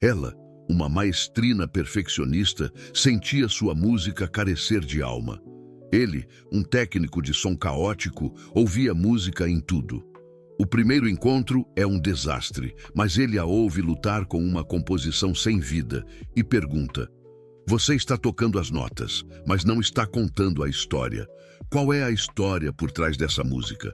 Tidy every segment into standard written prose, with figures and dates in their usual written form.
Ela, uma maestrina perfeccionista, sentia sua música carecer de alma. Ele, um técnico de som caótico, ouvia música em tudo. O primeiro encontro é um desastre, mas ele a ouve lutar com uma composição sem vida e pergunta: "Você está tocando as notas, mas não está contando a história. Qual é a história por trás dessa música?"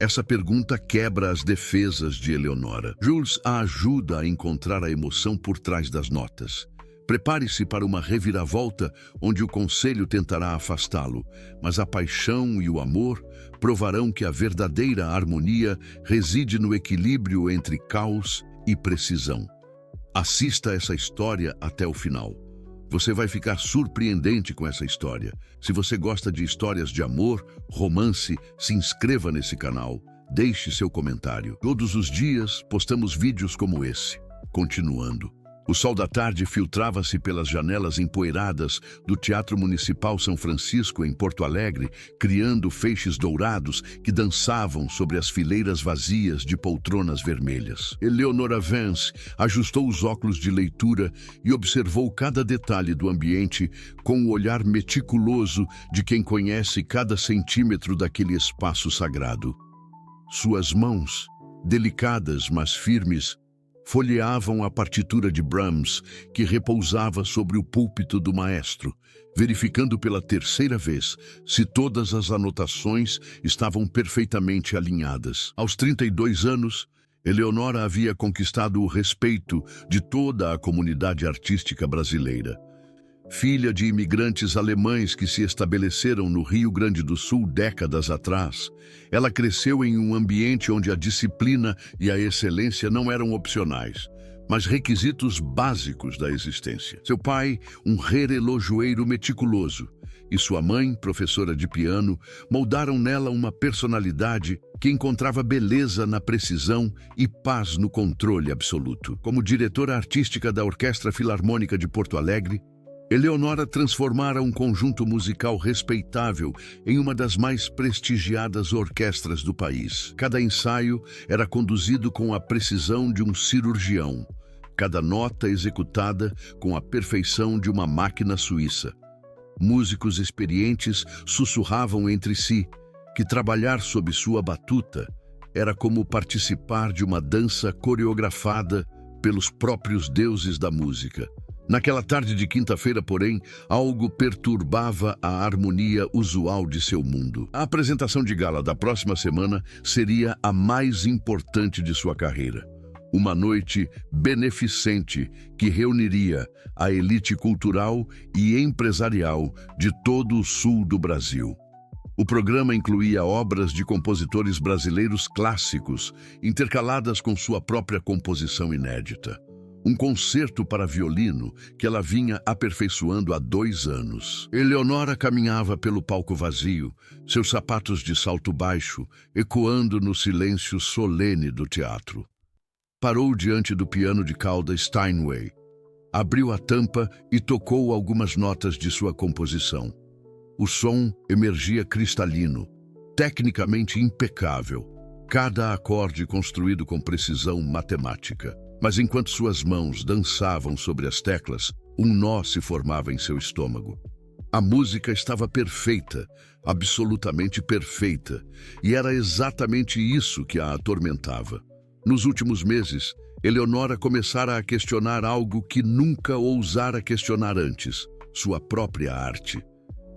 Essa pergunta quebra as defesas de Eleonora. Jules a ajuda a encontrar a emoção por trás das notas. Prepare-se para uma reviravolta onde o conselho tentará afastá-lo, mas a paixão e o amor provarão que a verdadeira harmonia reside no equilíbrio entre caos e precisão. Assista essa história até o final. Você vai ficar surpreendente com essa história. Se você gosta de histórias de amor, romance, se inscreva nesse canal. Deixe seu comentário. Todos os dias postamos vídeos como esse. Continuando. O sol da tarde filtrava-se pelas janelas empoeiradas do Teatro Municipal São Francisco, em Porto Alegre, criando feixes dourados que dançavam sobre as fileiras vazias de poltronas vermelhas. Eleonora Vance ajustou os óculos de leitura e observou cada detalhe do ambiente com o olhar meticuloso de quem conhece cada centímetro daquele espaço sagrado. Suas mãos, delicadas mas firmes, folheavam a partitura de Brahms, que repousava sobre o púlpito do maestro, verificando pela terceira vez se todas as anotações estavam perfeitamente alinhadas. Aos 32 anos, Eleonora havia conquistado o respeito de toda a comunidade artística brasileira. Filha de imigrantes alemães que se estabeleceram no Rio Grande do Sul décadas atrás, ela cresceu em um ambiente onde a disciplina e a excelência não eram opcionais, mas requisitos básicos da existência. Seu pai, um relojoeiro meticuloso, e sua mãe, professora de piano, moldaram nela uma personalidade que encontrava beleza na precisão e paz no controle absoluto. Como diretora artística da Orquestra Filarmônica de Porto Alegre, Eleonora transformara um conjunto musical respeitável em uma das mais prestigiadas orquestras do país. Cada ensaio era conduzido com a precisão de um cirurgião, cada nota executada com a perfeição de uma máquina suíça. Músicos experientes sussurravam entre si que trabalhar sob sua batuta era como participar de uma dança coreografada pelos próprios deuses da música. Naquela tarde de quinta-feira, porém, algo perturbava a harmonia usual de seu mundo. A apresentação de gala da próxima semana seria a mais importante de sua carreira. Uma noite beneficente que reuniria a elite cultural e empresarial de todo o sul do Brasil. O programa incluía obras de compositores brasileiros clássicos, intercaladas com sua própria composição inédita. Um concerto para violino que ela vinha aperfeiçoando há 2 anos. Eleonora caminhava pelo palco vazio, seus sapatos de salto baixo ecoando no silêncio solene do teatro. Parou diante do piano de cauda Steinway, abriu a tampa e tocou algumas notas de sua composição. O som emergia cristalino, tecnicamente impecável, cada acorde construído com precisão matemática. Mas enquanto suas mãos dançavam sobre as teclas, um nó se formava em seu estômago. A música estava perfeita, absolutamente perfeita, e era exatamente isso que a atormentava. Nos últimos meses, Eleonora começara a questionar algo que nunca ousara questionar antes: sua própria arte.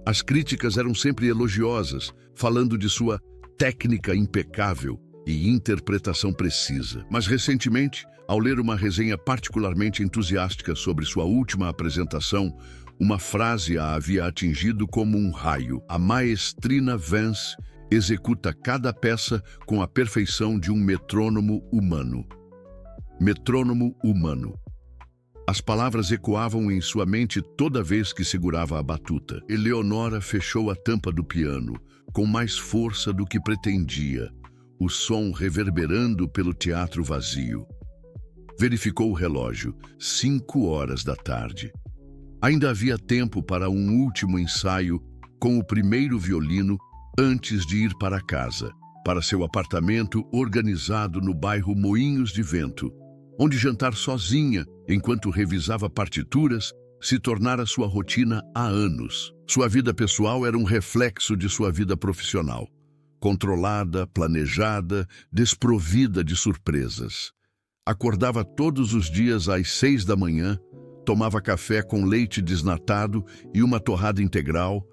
As críticas eram sempre elogiosas, falando de sua técnica impecável e interpretação precisa. Mas recentemente, ao ler uma resenha particularmente entusiástica sobre sua última apresentação, uma frase a havia atingido como um raio. A maestrina Vance executa cada peça com a perfeição de um metrônomo humano. Metrônomo humano. As palavras ecoavam em sua mente toda vez que segurava a batuta. Eleonora fechou a tampa do piano, com mais força do que pretendia, o som reverberando pelo teatro vazio. Verificou o relógio, 5 horas da tarde. Ainda havia tempo para um último ensaio com o primeiro violino antes de ir para casa, para seu apartamento organizado no bairro Moinhos de Vento. onde jantar sozinha, enquanto revisava partituras, se tornara sua rotina há anos. Sua vida pessoal era um reflexo de sua vida profissional. Controlada, planejada, desprovida de surpresas. Acordava todos os dias às 6 da manhã, tomava café com leite desnatado e uma torrada integral,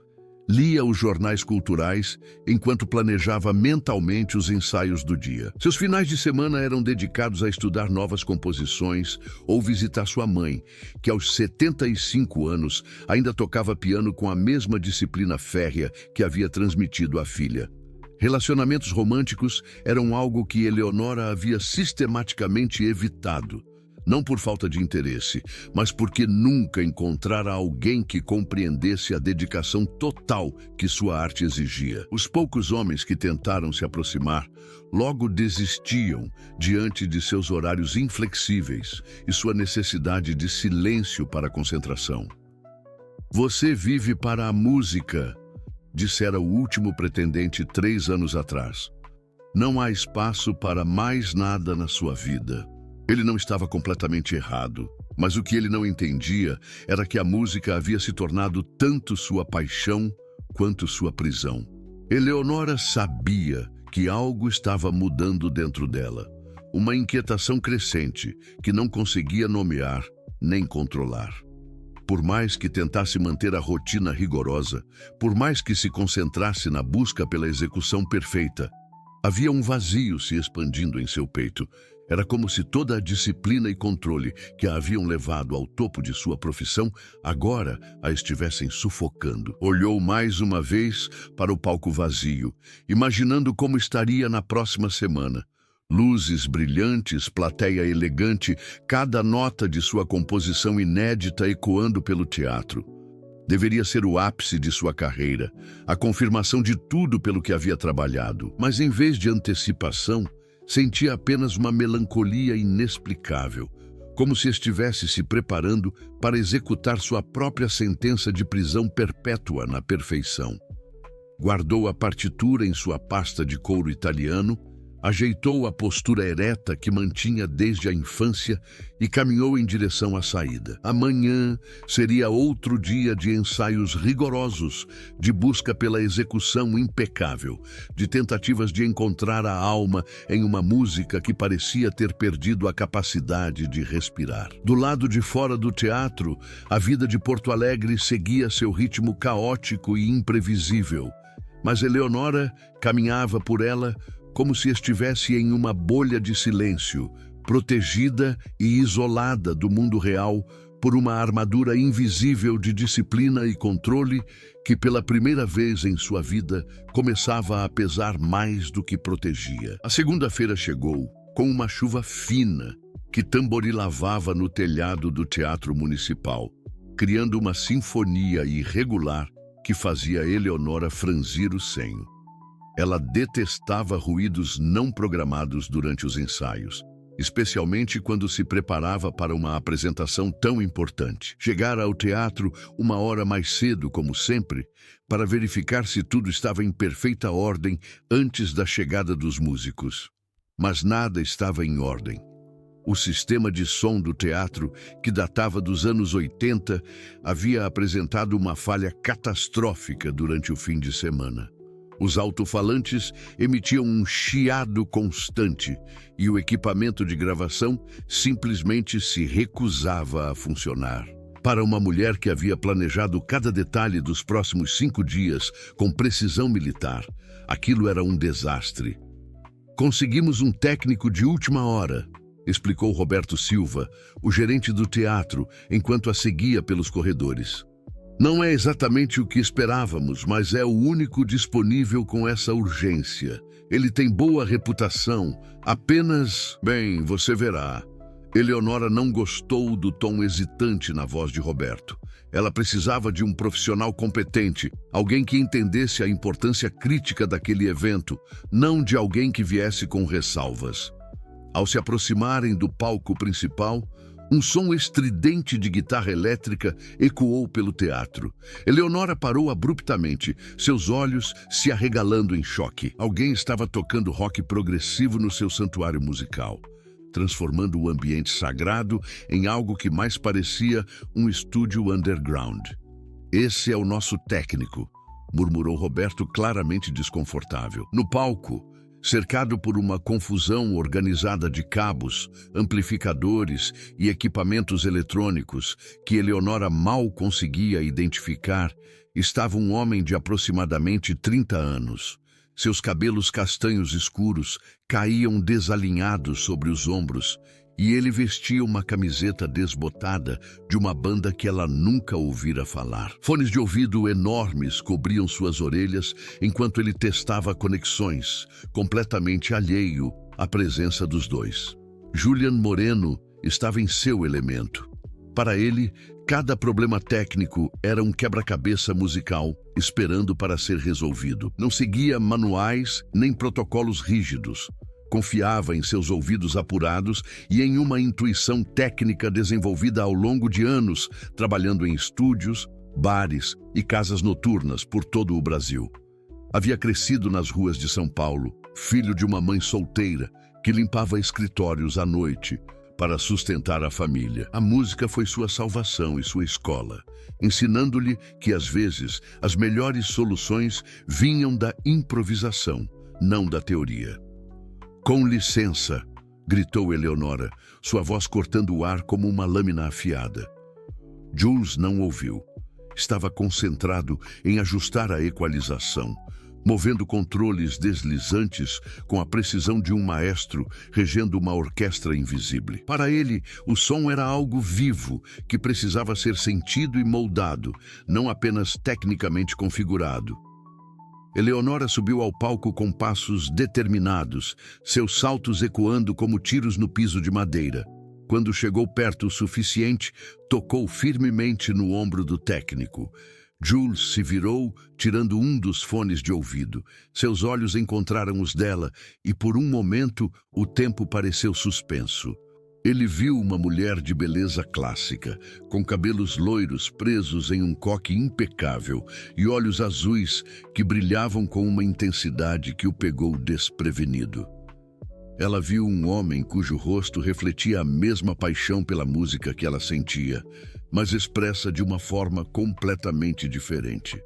lia os jornais culturais enquanto planejava mentalmente os ensaios do dia. Seus finais de semana eram dedicados a estudar novas composições ou visitar sua mãe, que aos 75 anos ainda tocava piano com a mesma disciplina férrea que havia transmitido à filha. Relacionamentos românticos eram algo que Eleonora havia sistematicamente evitado. Não por falta de interesse, mas porque nunca encontrara alguém que compreendesse a dedicação total que sua arte exigia. Os poucos homens que tentaram se aproximar logo desistiam diante de seus horários inflexíveis e sua necessidade de silêncio para a concentração. "Você vive para a música", dissera o último pretendente 3 anos atrás. "Não há espaço para mais nada na sua vida." Ele não estava completamente errado, mas o que ele não entendia era que a música havia se tornado tanto sua paixão quanto sua prisão. Eleonora sabia que algo estava mudando dentro dela, uma inquietação crescente que não conseguia nomear nem controlar. Por mais que tentasse manter a rotina rigorosa, por mais que se concentrasse na busca pela execução perfeita, havia um vazio se expandindo em seu peito. Era como se toda a disciplina e controle que a haviam levado ao topo de sua profissão agora a estivessem sufocando. Olhou mais uma vez para o palco vazio, imaginando como estaria na próxima semana. Luzes brilhantes, plateia elegante, cada nota de sua composição inédita ecoando pelo teatro. Deveria ser o ápice de sua carreira, a confirmação de tudo pelo que havia trabalhado. Mas em vez de antecipação, sentia apenas uma melancolia inexplicável, como se estivesse se preparando para executar sua própria sentença de prisão perpétua na perfeição. Guardou a partitura em sua pasta de couro italiano, ajeitou a postura ereta que mantinha desde a infância e caminhou em direção à saída. Amanhã seria outro dia de ensaios rigorosos, de busca pela execução impecável, de tentativas de encontrar a alma em uma música que parecia ter perdido a capacidade de respirar. Do lado de fora do teatro, a vida de Porto Alegre seguia seu ritmo caótico e imprevisível, mas Eleonora caminhava por ela como se estivesse em uma bolha de silêncio, protegida e isolada do mundo real por uma armadura invisível de disciplina e controle que, pela primeira vez em sua vida, começava a pesar mais do que protegia. A segunda-feira chegou, com uma chuva fina que tamborilavava no telhado do Teatro Municipal, criando uma sinfonia irregular que fazia Eleonora franzir o senho. Ela detestava ruídos não programados durante os ensaios, especialmente quando se preparava para uma apresentação tão importante. Chegara ao teatro uma hora mais cedo, como sempre, para verificar se tudo estava em perfeita ordem antes da chegada dos músicos. Mas nada estava em ordem. O sistema de som do teatro, que datava dos anos 80, havia apresentado uma falha catastrófica durante o fim de semana. Os alto-falantes emitiam um chiado constante e o equipamento de gravação simplesmente se recusava a funcionar. Para uma mulher que havia planejado cada detalhe dos próximos 5 dias com precisão militar, aquilo era um desastre. "Conseguimos um técnico de última hora", explicou Roberto Silva, o gerente do teatro, enquanto a seguia pelos corredores. "Não é exatamente o que esperávamos, mas é o único disponível com essa urgência. Ele tem boa reputação, apenas... Bem, você verá." Eleonora não gostou do tom hesitante na voz de Roberto. Ela precisava de um profissional competente, alguém que entendesse a importância crítica daquele evento, não de alguém que viesse com ressalvas. Ao se aproximarem do palco principal, um som estridente de guitarra elétrica ecoou pelo teatro. Eleonora parou abruptamente, seus olhos se arregalando em choque. Alguém estava tocando rock progressivo no seu santuário musical. transformando o ambiente sagrado em algo que mais parecia um estúdio underground. "Esse é o nosso técnico", murmurou Roberto, claramente desconfortável. No palco, cercado por uma confusão organizada de cabos, amplificadores e equipamentos eletrônicos que Eleonora mal conseguia identificar, estava um homem de aproximadamente 30 anos. Seus cabelos castanhos escuros caíam desalinhados sobre os ombros e ele vestia uma camiseta desbotada de uma banda que ela nunca ouvira falar. Fones de ouvido enormes cobriam suas orelhas enquanto ele testava conexões, completamente alheio à presença dos dois. Julian Moreno estava em seu elemento. Para ele, cada problema técnico era um quebra-cabeça musical esperando para ser resolvido. Não seguia manuais nem protocolos rígidos. Confiava em seus ouvidos apurados e em uma intuição técnica desenvolvida ao longo de anos, trabalhando em estúdios, bares e casas noturnas por todo o Brasil. Havia crescido nas ruas de São Paulo, filho de uma mãe solteira que limpava escritórios à noite para sustentar a família. A música foi sua salvação e sua escola, ensinando-lhe que, às vezes, as melhores soluções vinham da improvisação, não da teoria. "Com licença", gritou Eleonora, sua voz cortando o ar como uma lâmina afiada. Jules não ouviu. Estava concentrado em ajustar a equalização, movendo controles deslizantes com a precisão de um maestro regendo uma orquestra invisível. Para ele, o som era algo vivo que precisava ser sentido e moldado, não apenas tecnicamente configurado. Eleonora subiu ao palco com passos determinados, seus saltos ecoando como tiros no piso de madeira. Quando chegou perto o suficiente, tocou firmemente no ombro do técnico. Jules se virou, tirando um dos fones de ouvido. Seus olhos encontraram os dela e, por um momento, o tempo pareceu suspenso. Ele viu uma mulher de beleza clássica, com cabelos loiros presos em um coque impecável e olhos azuis que brilhavam com uma intensidade que o pegou desprevenido. Ela viu um homem cujo rosto refletia a mesma paixão pela música que ela sentia, mas expressa de uma forma completamente diferente.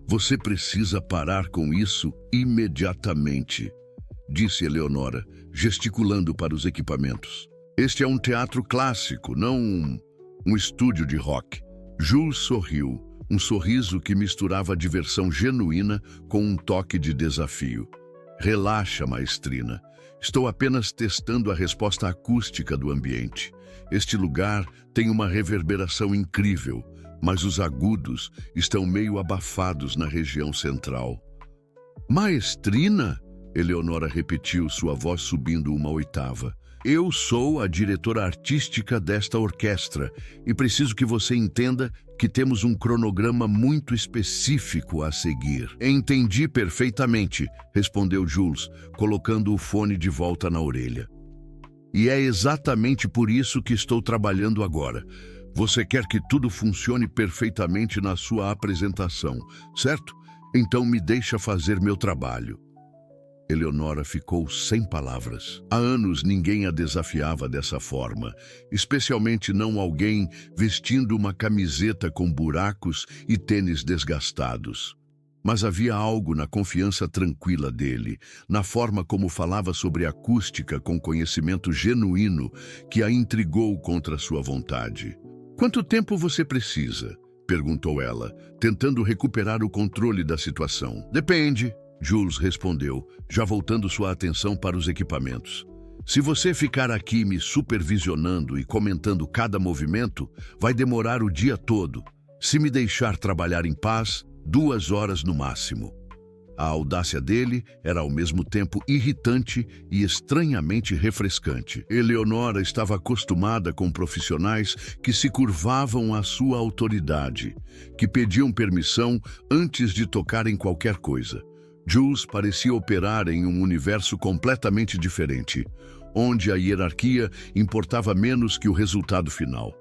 "Você precisa parar com isso imediatamente", disse Eleonora, gesticulando para os equipamentos. "Este é um teatro clássico, não um estúdio de rock." Jules sorriu, um sorriso que misturava diversão genuína com um toque de desafio. "Relaxa, maestrina. Estou apenas testando a resposta acústica do ambiente. Este lugar tem uma reverberação incrível, mas os agudos estão meio abafados na região central." "Maestrina?", Eleonora repetiu, sua voz subindo uma oitava. "Eu sou a diretora artística desta orquestra e preciso que você entenda que temos um cronograma muito específico a seguir." "Entendi perfeitamente", respondeu Jules, colocando o fone de volta na orelha. "E é exatamente por isso que estou trabalhando agora. Você quer que tudo funcione perfeitamente na sua apresentação, certo? Então me deixa fazer meu trabalho." Eleonora ficou sem palavras. Há anos ninguém a desafiava dessa forma, especialmente não alguém vestindo uma camiseta com buracos e tênis desgastados. Mas havia algo na confiança tranquila dele, na forma como falava sobre acústica com conhecimento genuíno, que a intrigou contra sua vontade. "Quanto tempo você precisa?", perguntou ela, tentando recuperar o controle da situação. "Depende", Jules respondeu, já voltando sua atenção para os equipamentos. "Se você ficar aqui me supervisionando e comentando cada movimento, vai demorar o dia todo. Se me deixar trabalhar em paz, 2 horas no máximo." A audácia dele era ao mesmo tempo irritante e estranhamente refrescante. Eleonora estava acostumada com profissionais que se curvavam à sua autoridade, que pediam permissão antes de tocar em qualquer coisa. Jules parecia operar em um universo completamente diferente, onde a hierarquia importava menos que o resultado final.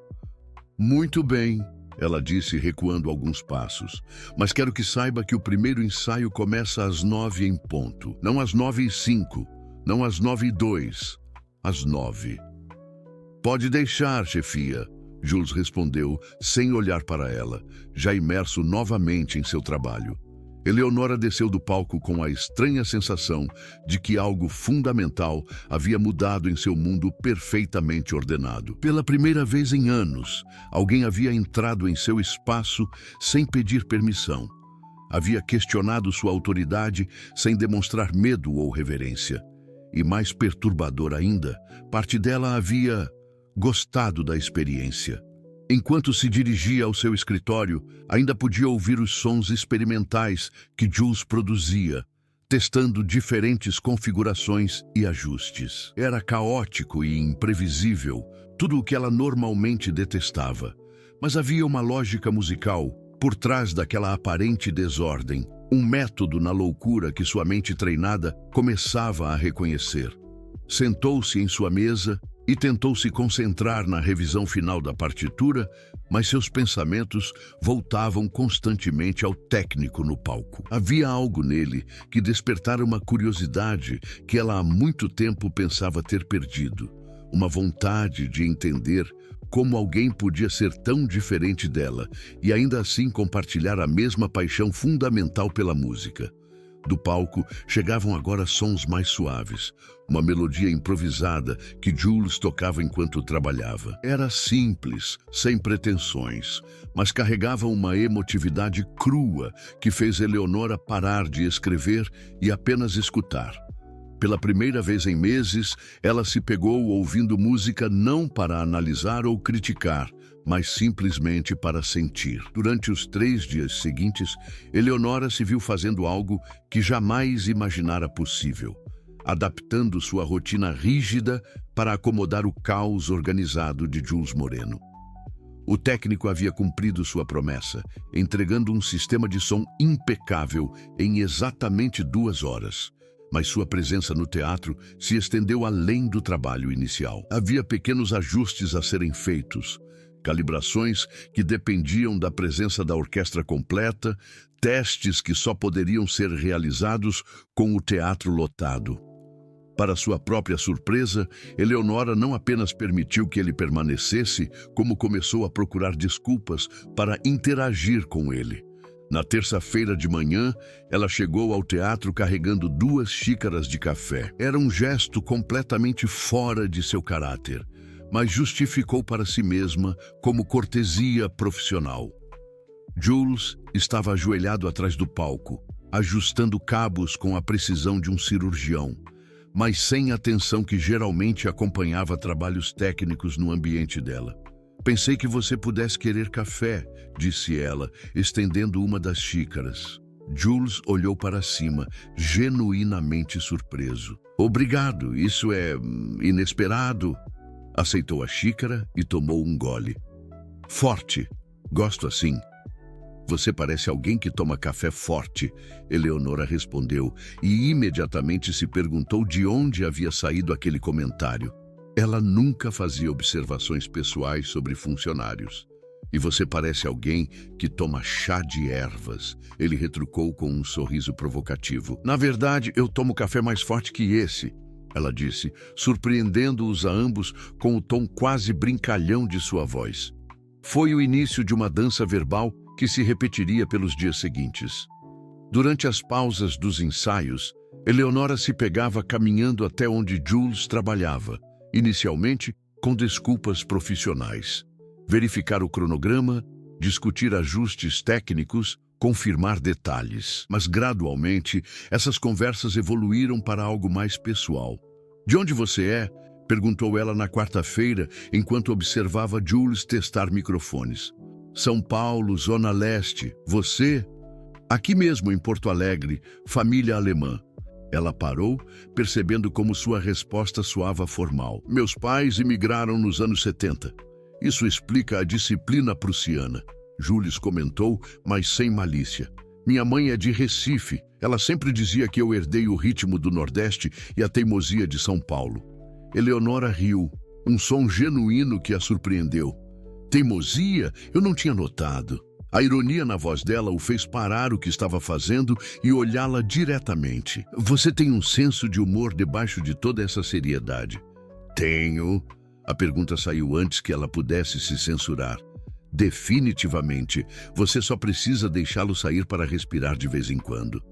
"Muito bem", ela disse, recuando alguns passos, "mas quero que saiba que o primeiro ensaio começa às 9 em ponto. Não às 9:05, não às 9:02, às 9. Pode deixar, chefia, Jules respondeu, sem olhar para ela, já imerso novamente em seu trabalho. Eleonora desceu do palco com a estranha sensação de que algo fundamental havia mudado em seu mundo perfeitamente ordenado. Pela primeira vez em anos, alguém havia entrado em seu espaço sem pedir permissão. Havia questionado sua autoridade sem demonstrar medo ou reverência. E mais perturbador ainda, parte dela havia gostado da experiência. Enquanto se dirigia ao seu escritório, ainda podia ouvir os sons experimentais que Jules produzia, testando diferentes configurações e ajustes. Era caótico e imprevisível, tudo o que ela normalmente detestava. Mas havia uma lógica musical por trás daquela aparente desordem, um método na loucura que sua mente treinada começava a reconhecer. Sentou-se em sua mesa e tentou se concentrar na revisão final da partitura, mas seus pensamentos voltavam constantemente ao técnico no palco. Havia algo nele que despertara uma curiosidade que ela há muito tempo pensava ter perdido, uma vontade de entender como alguém podia ser tão diferente dela e ainda assim compartilhar a mesma paixão fundamental pela música. Do palco chegavam agora sons mais suaves, uma melodia improvisada que Jules tocava enquanto trabalhava. Era simples, sem pretensões, mas carregava uma emotividade crua que fez Eleonora parar de escrever e apenas escutar. Pela primeira vez em meses, ela se pegou ouvindo música não para analisar ou criticar, mas simplesmente para sentir. Durante os 3 dias seguintes, Eleonora se viu fazendo algo que jamais imaginara possível, adaptando sua rotina rígida para acomodar o caos organizado de Jules Moreno. O técnico havia cumprido sua promessa, entregando um sistema de som impecável em exatamente 2 horas. Mas sua presença no teatro se estendeu além do trabalho inicial. Havia pequenos ajustes a serem feitos, calibrações que dependiam da presença da orquestra completa, testes que só poderiam ser realizados com o teatro lotado. Para sua própria surpresa, Eleonora não apenas permitiu que ele permanecesse, como começou a procurar desculpas para interagir com ele. Na terça-feira de manhã, ela chegou ao teatro carregando 2 xícaras de café. Era um gesto completamente fora de seu caráter, mas justificou para si mesma como cortesia profissional. Jules estava ajoelhado atrás do palco, ajustando cabos com a precisão de um cirurgião, mas sem a atenção que geralmente acompanhava trabalhos técnicos no ambiente dela. Pensei que você pudesse querer café, disse ela, estendendo uma das xícaras. Jules olhou para cima, genuinamente surpreso. Obrigado, isso é inesperado. Aceitou a xícara e tomou um gole. Forte, gosto assim. Você parece alguém que toma café forte, Eleonora respondeu, e imediatamente se perguntou de onde havia saído aquele comentário. Ela nunca fazia observações pessoais sobre funcionários. E você parece alguém que toma chá de ervas, ele retrucou com um sorriso provocativo. Na verdade, eu tomo café mais forte que esse, ela disse, surpreendendo-os a ambos com o tom quase brincalhão de sua voz. Foi o início de uma dança verbal que se repetiria pelos dias seguintes. Durante as pausas dos ensaios, Eleonora se pegava caminhando até onde Jules trabalhava, inicialmente com desculpas profissionais. Verificar o cronograma, discutir ajustes técnicos, confirmar detalhes. Mas gradualmente, essas conversas evoluíram para algo mais pessoal. De onde você é? Perguntou ela na quarta-feira, enquanto observava Jules testar microfones. São Paulo, Zona Leste. Você? Aqui mesmo em Porto Alegre, família alemã. Ela parou, percebendo como sua resposta soava formal. Meus pais imigraram nos anos 70. Isso explica a disciplina prussiana. Jules comentou, mas sem malícia. Minha mãe é de Recife. Ela sempre dizia que eu herdei o ritmo do Nordeste e a teimosia de São Paulo. Eleonora riu, um som genuíno que a surpreendeu. Teimosia? Eu não tinha notado. A ironia na voz dela o fez parar o que estava fazendo e olhá-la diretamente. Você tem um senso de humor debaixo de toda essa seriedade. Tenho. A pergunta saiu antes que ela pudesse se censurar. Definitivamente, você só precisa deixá-lo sair para respirar de vez em quando.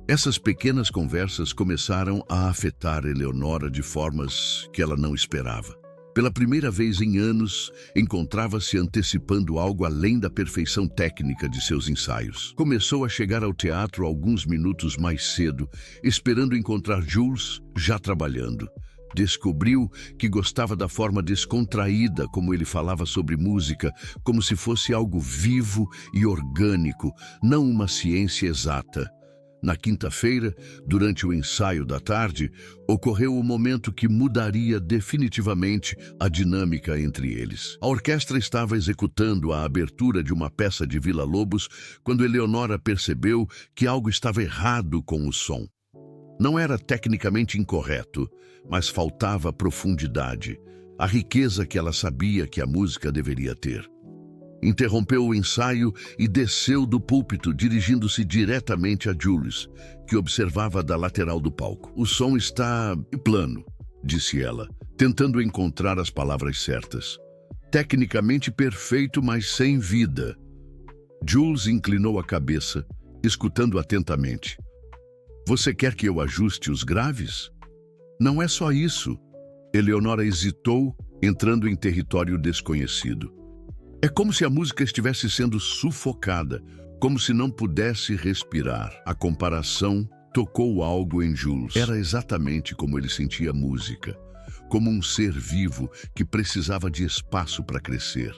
Essas pequenas conversas começaram a afetar Eleonora de formas que ela não esperava. Pela primeira vez em anos, encontrava-se antecipando algo além da perfeição técnica de seus ensaios. Começou a chegar ao teatro alguns minutos mais cedo, esperando encontrar Jules já trabalhando. Descobriu que gostava da forma descontraída como ele falava sobre música, como se fosse algo vivo e orgânico, não uma ciência exata. Na quinta-feira, durante o ensaio da tarde, ocorreu o momento que mudaria definitivamente a dinâmica entre eles. A orquestra estava executando a abertura de uma peça de Villa-Lobos quando Eleonora percebeu que algo estava errado com o som. Não era tecnicamente incorreto, mas faltava profundidade, a riqueza que ela sabia que a música deveria ter. Interrompeu o ensaio e desceu do púlpito, dirigindo-se diretamente a Jules, que observava da lateral do palco. "O som está plano", disse ela, tentando encontrar as palavras certas. "Tecnicamente perfeito, mas sem vida." Jules inclinou a cabeça, escutando atentamente. "Você quer que eu ajuste os graves?" "Não é só isso." Eleonora hesitou, entrando em território desconhecido. "É como se a música estivesse sendo sufocada, como se não pudesse respirar." A comparação tocou algo em Jules. Era exatamente como ele sentia a música, como um ser vivo que precisava de espaço para crescer.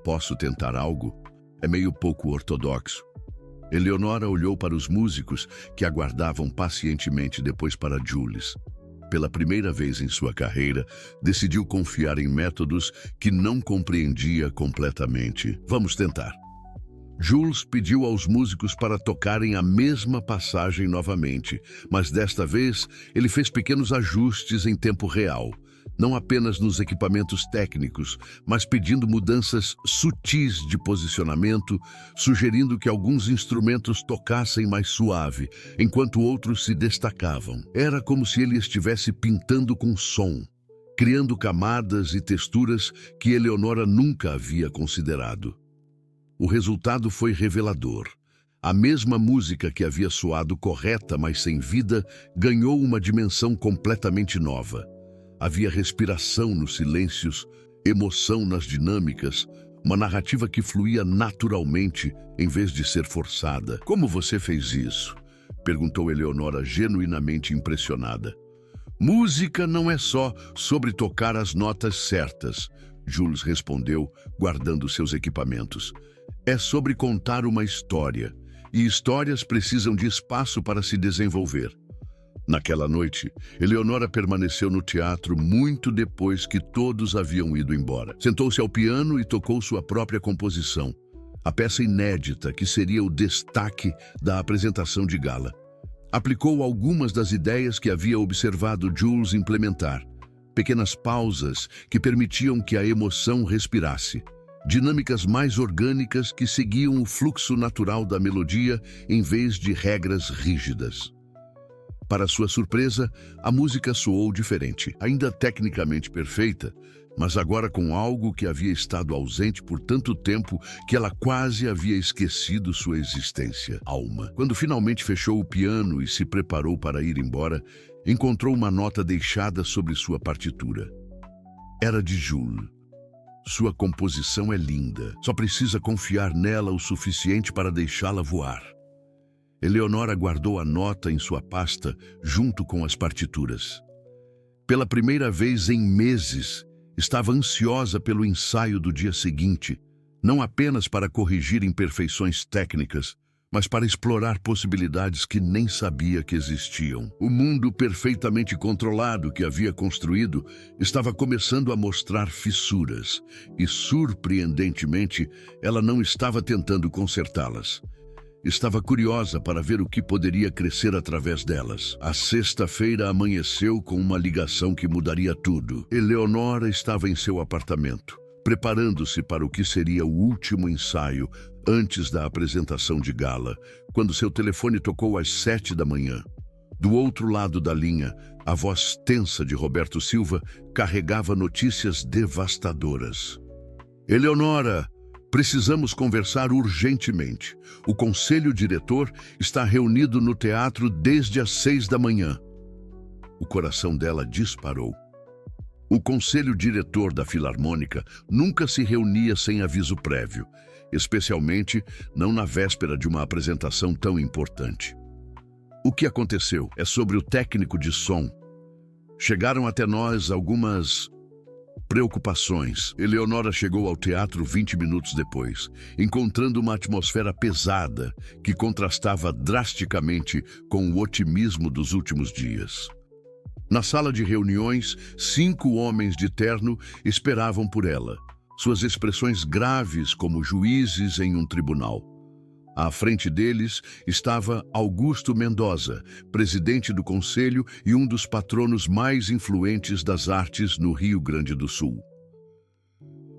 "Posso tentar algo? É meio pouco ortodoxo." Eleonora olhou para os músicos que aguardavam pacientemente, depois para Jules. Pela primeira vez em sua carreira, decidiu confiar em métodos que não compreendia completamente. "Vamos tentar." Jules pediu aos músicos para tocarem a mesma passagem novamente, mas desta vez ele fez pequenos ajustes em tempo real, não apenas nos equipamentos técnicos, mas pedindo mudanças sutis de posicionamento, sugerindo que alguns instrumentos tocassem mais suave, enquanto outros se destacavam. Era como se ele estivesse pintando com som, criando camadas e texturas que Eleonora nunca havia considerado. O resultado foi revelador. A mesma música que havia soado correta, mas sem vida, ganhou uma dimensão completamente nova. Havia respiração nos silêncios, emoção nas dinâmicas, uma narrativa que fluía naturalmente em vez de ser forçada. "Como você fez isso?" perguntou Eleonora, genuinamente impressionada. "Música não é só sobre tocar as notas certas", Jules respondeu, guardando seus equipamentos. "É sobre contar uma história, e histórias precisam de espaço para se desenvolver." Naquela noite, Eleonora permaneceu no teatro muito depois que todos haviam ido embora. Sentou-se ao piano e tocou sua própria composição, a peça inédita que seria o destaque da apresentação de gala. Aplicou algumas das ideias que havia observado Jules implementar, pequenas pausas que permitiam que a emoção respirasse, dinâmicas mais orgânicas que seguiam o fluxo natural da melodia em vez de regras rígidas. Para sua surpresa, a música soou diferente, ainda tecnicamente perfeita, mas agora com algo que havia estado ausente por tanto tempo que ela quase havia esquecido sua existência. Alma. Quando finalmente fechou o piano e se preparou para ir embora, encontrou uma nota deixada sobre sua partitura. Era de Jules. "Sua composição é linda, só precisa confiar nela o suficiente para deixá-la voar." Eleonora guardou a nota em sua pasta junto com as partituras. Pela primeira vez em meses, estava ansiosa pelo ensaio do dia seguinte, não apenas para corrigir imperfeições técnicas, mas para explorar possibilidades que nem sabia que existiam. O mundo perfeitamente controlado que havia construído estava começando a mostrar fissuras, e, surpreendentemente, ela não estava tentando consertá-las. Estava curiosa para ver o que poderia crescer através delas. A sexta-feira amanheceu com uma ligação que mudaria tudo. Eleonora estava em seu apartamento, preparando-se para o que seria o último ensaio antes da apresentação de gala, quando seu telefone tocou às 7 da manhã. Do outro lado da linha, A voz tensa de Roberto Silva carregava notícias devastadoras. Eleonora, precisamos conversar urgentemente. O conselho diretor está reunido no teatro desde as 6 da manhã. O coração dela disparou. O conselho diretor da Filarmônica nunca se reunia sem aviso prévio, especialmente não na véspera de uma apresentação tão importante. O que aconteceu é sobre o técnico de som. Chegaram até nós algumas preocupações. Eleonora chegou ao teatro 20 minutos depois, encontrando uma atmosfera pesada que contrastava drasticamente com o otimismo dos últimos dias. Na sala de reuniões, 5 homens de terno esperavam por ela, suas expressões graves como juízes em um tribunal. À frente deles estava Augusto Mendoza, presidente do conselho e um dos patronos mais influentes das artes no Rio Grande do Sul.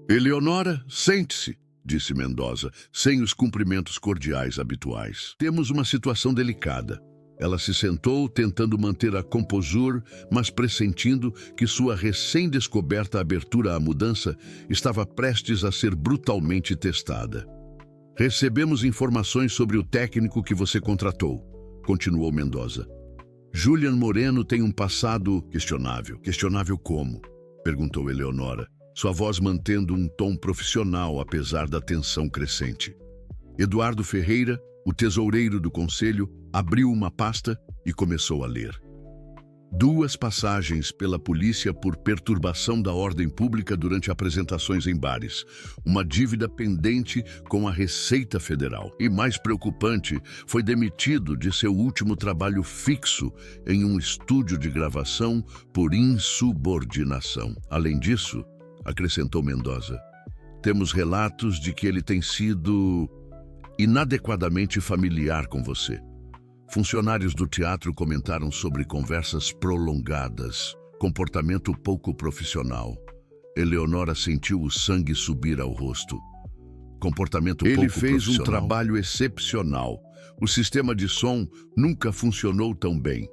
Eleonora, sente-se, disse Mendoza, sem os cumprimentos cordiais habituais. Temos uma situação delicada. Ela se sentou, tentando manter a composura, mas pressentindo que sua recém-descoberta abertura à mudança estava prestes a ser brutalmente testada. Recebemos informações sobre o técnico que você contratou, continuou Mendoza. Julian Moreno tem um passado questionável. Questionável como? Perguntou Eleonora, sua voz mantendo um tom profissional apesar da tensão crescente. Eduardo Ferreira, o tesoureiro do conselho, abriu uma pasta e começou a ler. 2 passagens pela polícia por perturbação da ordem pública durante apresentações em bares. Uma dívida pendente com a Receita Federal. E mais preocupante, foi demitido de seu último trabalho fixo em um estúdio de gravação por insubordinação. Além disso, acrescentou Mendoza, temos relatos de que ele tem sido inadequadamente familiar com você. Funcionários do teatro comentaram sobre conversas prolongadas, comportamento pouco profissional. Eleonora sentiu o sangue subir ao rosto. Comportamento pouco profissional. Ele fez um trabalho excepcional. O sistema de som nunca funcionou tão bem.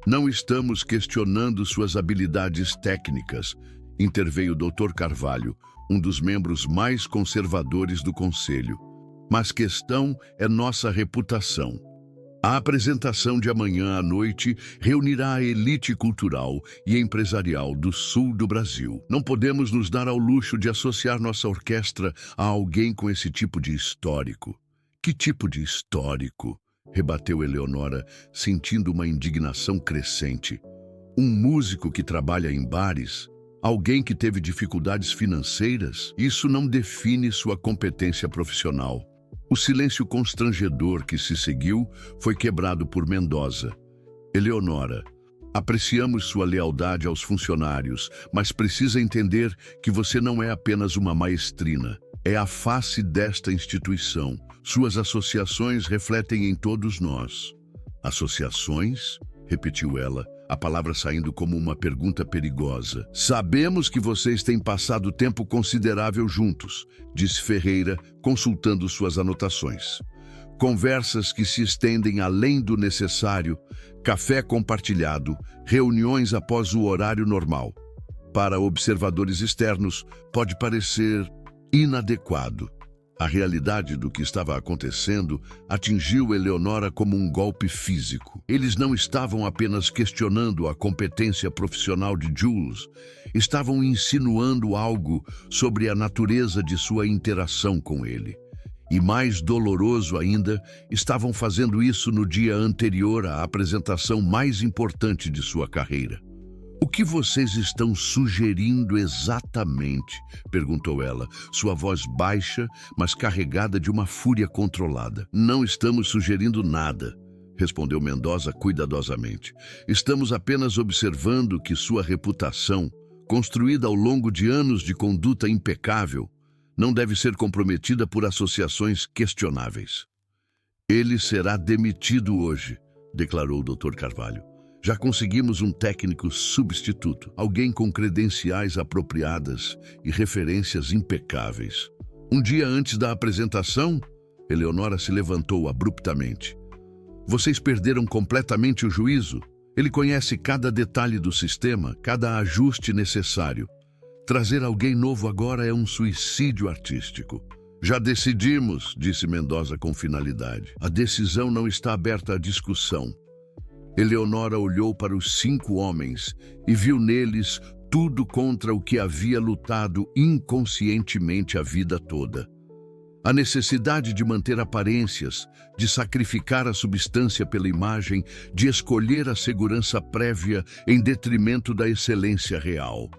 Não estamos questionando suas habilidades técnicas, interveio o Dr. Carvalho, um dos membros mais conservadores do conselho. Mas questão é nossa reputação. A apresentação de amanhã à noite reunirá a elite cultural e empresarial do sul do Brasil. Não podemos nos dar ao luxo de associar nossa orquestra a alguém com esse tipo de histórico. Que tipo de histórico? Rebateu Eleonora, sentindo uma indignação crescente. Um músico que trabalha em bares? Alguém que teve dificuldades financeiras? Isso não define sua competência profissional. O silêncio constrangedor que se seguiu foi quebrado por Mendoza. Eleonora, apreciamos sua lealdade aos funcionários, mas precisa entender que você não é apenas uma maestrina. É a face desta instituição. Suas associações refletem em todos nós. Associações? Repetiu ela, a palavra saindo como uma pergunta perigosa. Sabemos que vocês têm passado tempo considerável juntos, disse Ferreira, consultando suas anotações. Conversas que se estendem além do necessário, café compartilhado, reuniões após o horário normal. Para observadores externos, pode parecer inadequado. A realidade do que estava acontecendo atingiu Eleonora como um golpe físico. Eles não estavam apenas questionando a competência profissional de Jules, estavam insinuando algo sobre a natureza de sua interação com ele. E mais doloroso ainda, estavam fazendo isso no dia anterior à apresentação mais importante de sua carreira. O que vocês estão sugerindo exatamente? Perguntou ela, sua voz baixa, mas carregada de uma fúria controlada. Não estamos sugerindo nada, respondeu Mendoza cuidadosamente. Estamos apenas observando que sua reputação, construída ao longo de anos de conduta impecável, não deve ser comprometida por associações questionáveis. Ele será demitido hoje, declarou o Dr. Carvalho. Já conseguimos um técnico substituto, alguém com credenciais apropriadas e referências impecáveis. Um dia antes da apresentação, Eleonora se levantou abruptamente. Vocês perderam completamente o juízo? Ele conhece cada detalhe do sistema, cada ajuste necessário. Trazer alguém novo agora é um suicídio artístico. Já decidimos, disse Mendoza com finalidade. A decisão não está aberta à discussão. Eleonora olhou para os 5 homens e viu neles tudo contra o que havia lutado inconscientemente a vida toda. A necessidade de manter aparências, de sacrificar a substância pela imagem, de escolher a segurança prévia em detrimento da excelência real.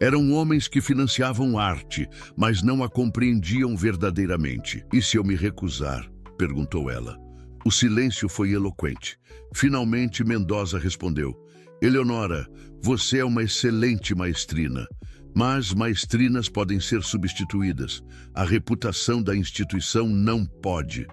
Eram homens que financiavam arte, mas não a compreendiam verdadeiramente. E se eu me recusar? Perguntou ela. O silêncio foi eloquente. Finalmente, Mendoza respondeu. Eleonora, você é uma excelente maestrina. Mas maestrinas podem ser substituídas. A reputação da instituição não pode.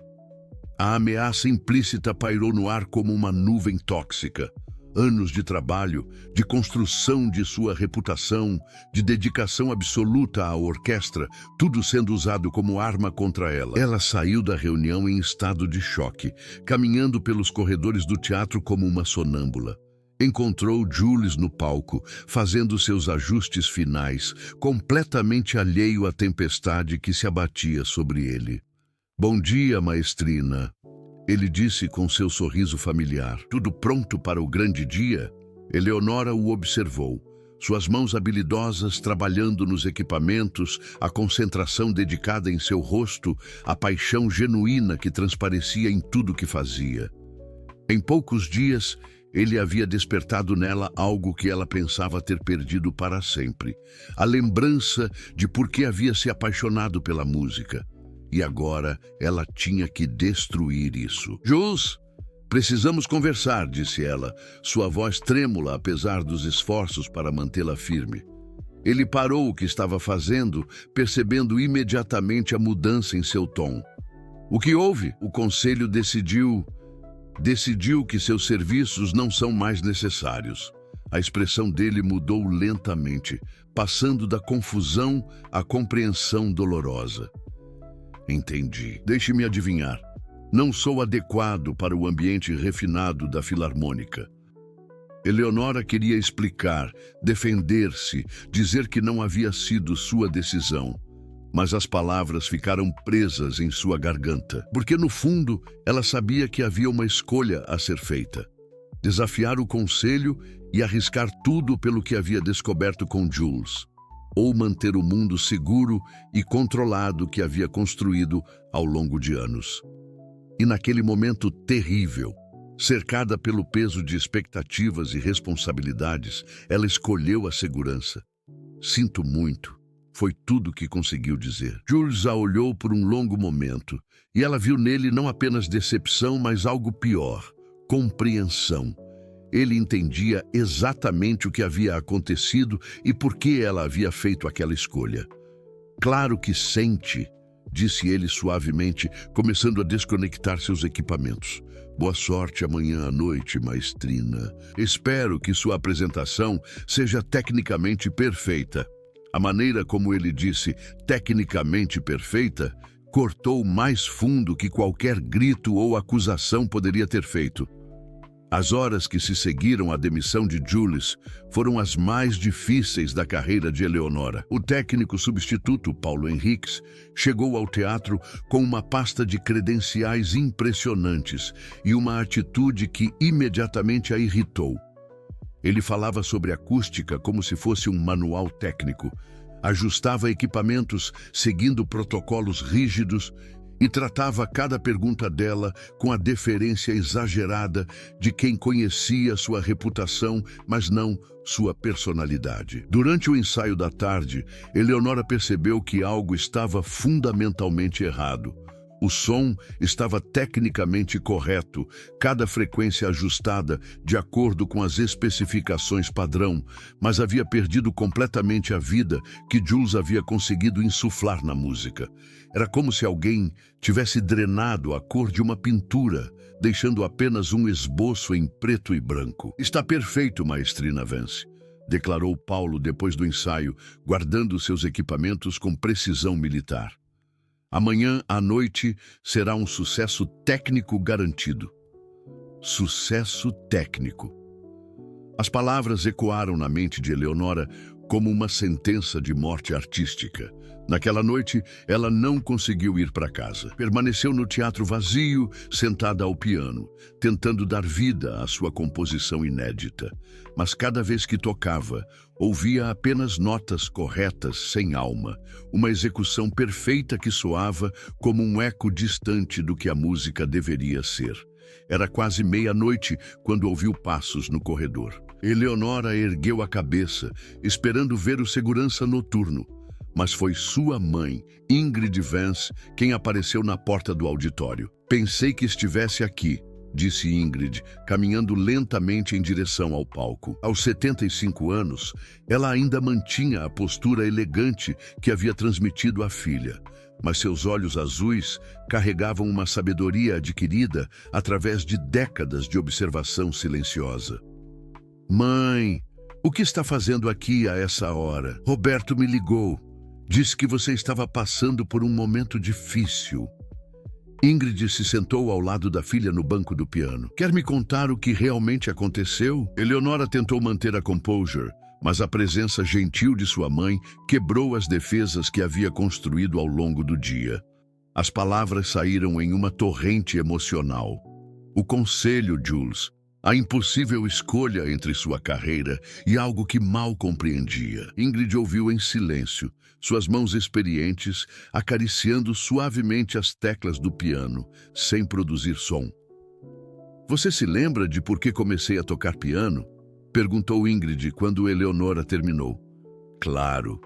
A ameaça implícita pairou no ar como uma nuvem tóxica. Anos de trabalho, de construção de sua reputação, de dedicação absoluta à orquestra, tudo sendo usado como arma contra ela. Ela saiu da reunião em estado de choque, caminhando pelos corredores do teatro como uma sonâmbula. Encontrou Jules no palco, fazendo seus ajustes finais, completamente alheio à tempestade que se abatia sobre ele. Bom dia, maestrina. Ele disse com seu sorriso familiar. Tudo pronto para o grande dia? Eleonora o observou. Suas mãos habilidosas trabalhando nos equipamentos, a concentração dedicada em seu rosto, a paixão genuína que transparecia em tudo que fazia. Em poucos dias, ele havia despertado nela algo que ela pensava ter perdido para sempre. A lembrança de por que havia se apaixonado pela música. E agora ela tinha que destruir isso. Jules, precisamos conversar, disse ela, sua voz trêmula apesar dos esforços para mantê-la firme. Ele parou o que estava fazendo, percebendo imediatamente a mudança em seu tom. O que houve? O conselho decidiu que seus serviços não são mais necessários. A expressão dele mudou lentamente, passando da confusão à compreensão dolorosa. Entendi. Deixe-me adivinhar. Não sou adequado para o ambiente refinado da Filarmônica. Eleonora queria explicar, defender-se, dizer que não havia sido sua decisão. Mas as palavras ficaram presas em sua garganta, porque no fundo ela sabia que havia uma escolha a ser feita. Desafiar o conselho e arriscar tudo pelo que havia descoberto com Jules, ou manter o mundo seguro e controlado que havia construído ao longo de anos. E naquele momento terrível, cercada pelo peso de expectativas e responsabilidades, ela escolheu a segurança. Sinto muito. Foi tudo que conseguiu dizer. Jules a olhou por um longo momento, e ela viu nele não apenas decepção, mas algo pior, compreensão. Ele entendia exatamente o que havia acontecido e por que ela havia feito aquela escolha. Claro que sente, disse ele suavemente, começando a desconectar seus equipamentos. Boa sorte amanhã à noite, maestrina. Espero que sua apresentação seja tecnicamente perfeita. A maneira como ele disse tecnicamente perfeita cortou mais fundo que qualquer grito ou acusação poderia ter feito. As horas que se seguiram à demissão de Jules foram as mais difíceis da carreira de Eleonora. O técnico substituto, Paulo Henriques, chegou ao teatro com uma pasta de credenciais impressionantes e uma atitude que imediatamente a irritou. Ele falava sobre acústica como se fosse um manual técnico, ajustava equipamentos seguindo protocolos rígidos e tratava cada pergunta dela com a deferência exagerada de quem conhecia sua reputação, mas não sua personalidade. Durante o ensaio da tarde, Eleonora percebeu que algo estava fundamentalmente errado. O som estava tecnicamente correto, cada frequência ajustada de acordo com as especificações padrão, mas havia perdido completamente a vida que Jules havia conseguido insuflar na música. Era como se alguém tivesse drenado a cor de uma pintura, deixando apenas um esboço em preto e branco. Está perfeito, maestrina Vance, declarou Paulo depois do ensaio, guardando seus equipamentos com precisão militar. Amanhã à noite será um sucesso técnico garantido. Sucesso técnico. As palavras ecoaram na mente de Eleonora como uma sentença de morte artística. Naquela noite, ela não conseguiu ir para casa. Permaneceu no teatro vazio, sentada ao piano, tentando dar vida à sua composição inédita. Mas cada vez que tocava, ouvia apenas notas corretas, sem alma, uma execução perfeita que soava como um eco distante do que a música deveria ser. Era quase meia-noite quando ouviu passos no corredor. Eleonora ergueu a cabeça, esperando ver o segurança noturno. Mas foi sua mãe, Ingrid Vance, quem apareceu na porta do auditório. "Pensei que estivesse aqui", disse Ingrid, caminhando lentamente em direção ao palco. Aos 75 anos, ela ainda mantinha a postura elegante que havia transmitido à filha. Mas seus olhos azuis carregavam uma sabedoria adquirida através de décadas de observação silenciosa. "Mãe, o que está fazendo aqui a essa hora? Roberto me ligou. Disse que você estava passando por um momento difícil." Ingrid se sentou ao lado da filha no banco do piano. "Quer me contar o que realmente aconteceu?" Eleonora tentou manter a composure, mas a presença gentil de sua mãe quebrou as defesas que havia construído ao longo do dia. As palavras saíram em uma torrente emocional. O conselho, Jules, a impossível escolha entre sua carreira e algo que mal compreendia. Ingrid ouviu em silêncio, suas mãos experientes acariciando suavemente as teclas do piano, sem produzir som. "Você se lembra de por que comecei a tocar piano?" perguntou Ingrid quando Eleonora terminou. "Claro.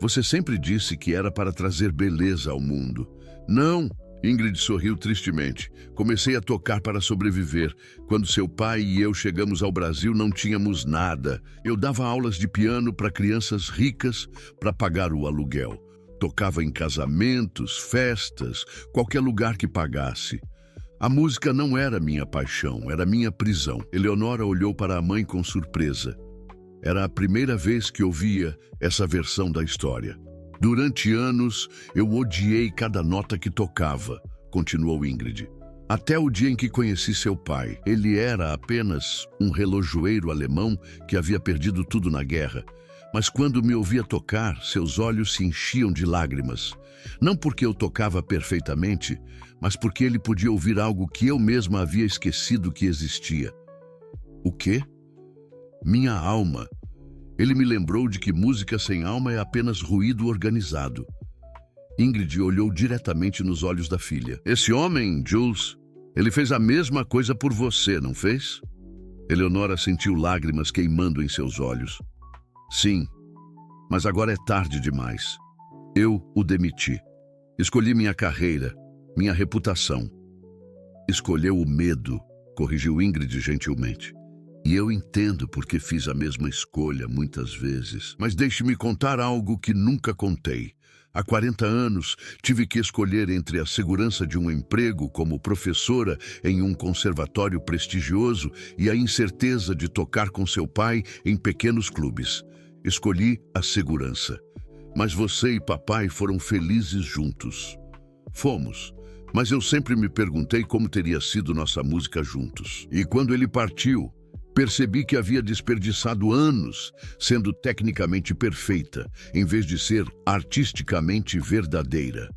Você sempre disse que era para trazer beleza ao mundo." "Não." Ingrid sorriu tristemente. "Comecei a tocar para sobreviver. Quando seu pai e eu chegamos ao Brasil, não tínhamos nada. Eu dava aulas de piano para crianças ricas para pagar o aluguel. Tocava em casamentos, festas, qualquer lugar que pagasse. A música não era minha paixão, era minha prisão." Eleonora olhou para a mãe com surpresa. Era a primeira vez que ouvia essa versão da história. "Durante anos, eu odiei cada nota que tocava", continuou Ingrid. "Até o dia em que conheci seu pai. Ele era apenas um relojoeiro alemão que havia perdido tudo na guerra. Mas quando me ouvia tocar, seus olhos se enchiam de lágrimas. Não porque eu tocava perfeitamente, mas porque ele podia ouvir algo que eu mesma havia esquecido que existia." "O quê?" "Minha alma." Ele me lembrou de que música sem alma é apenas ruído organizado. Ingrid olhou diretamente nos olhos da filha. "Esse homem, Jules, ele fez a mesma coisa por você, não fez?" Eleonora sentiu lágrimas queimando em seus olhos. "Sim, mas agora é tarde demais. Eu o demiti. Escolhi minha carreira, minha reputação." "Escolheu o medo", corrigiu Ingrid gentilmente. "E eu entendo porque fiz a mesma escolha muitas vezes. Mas deixe-me contar algo que nunca contei. Há 40 anos, tive que escolher entre a segurança de um emprego como professora em um conservatório prestigioso e a incerteza de tocar com seu pai em pequenos clubes. Escolhi a segurança. Mas você e papai foram felizes juntos." "Fomos. Mas eu sempre me perguntei como teria sido nossa música juntos. E quando ele partiu, percebi que havia desperdiçado anos sendo tecnicamente perfeita, em vez de ser artisticamente verdadeira."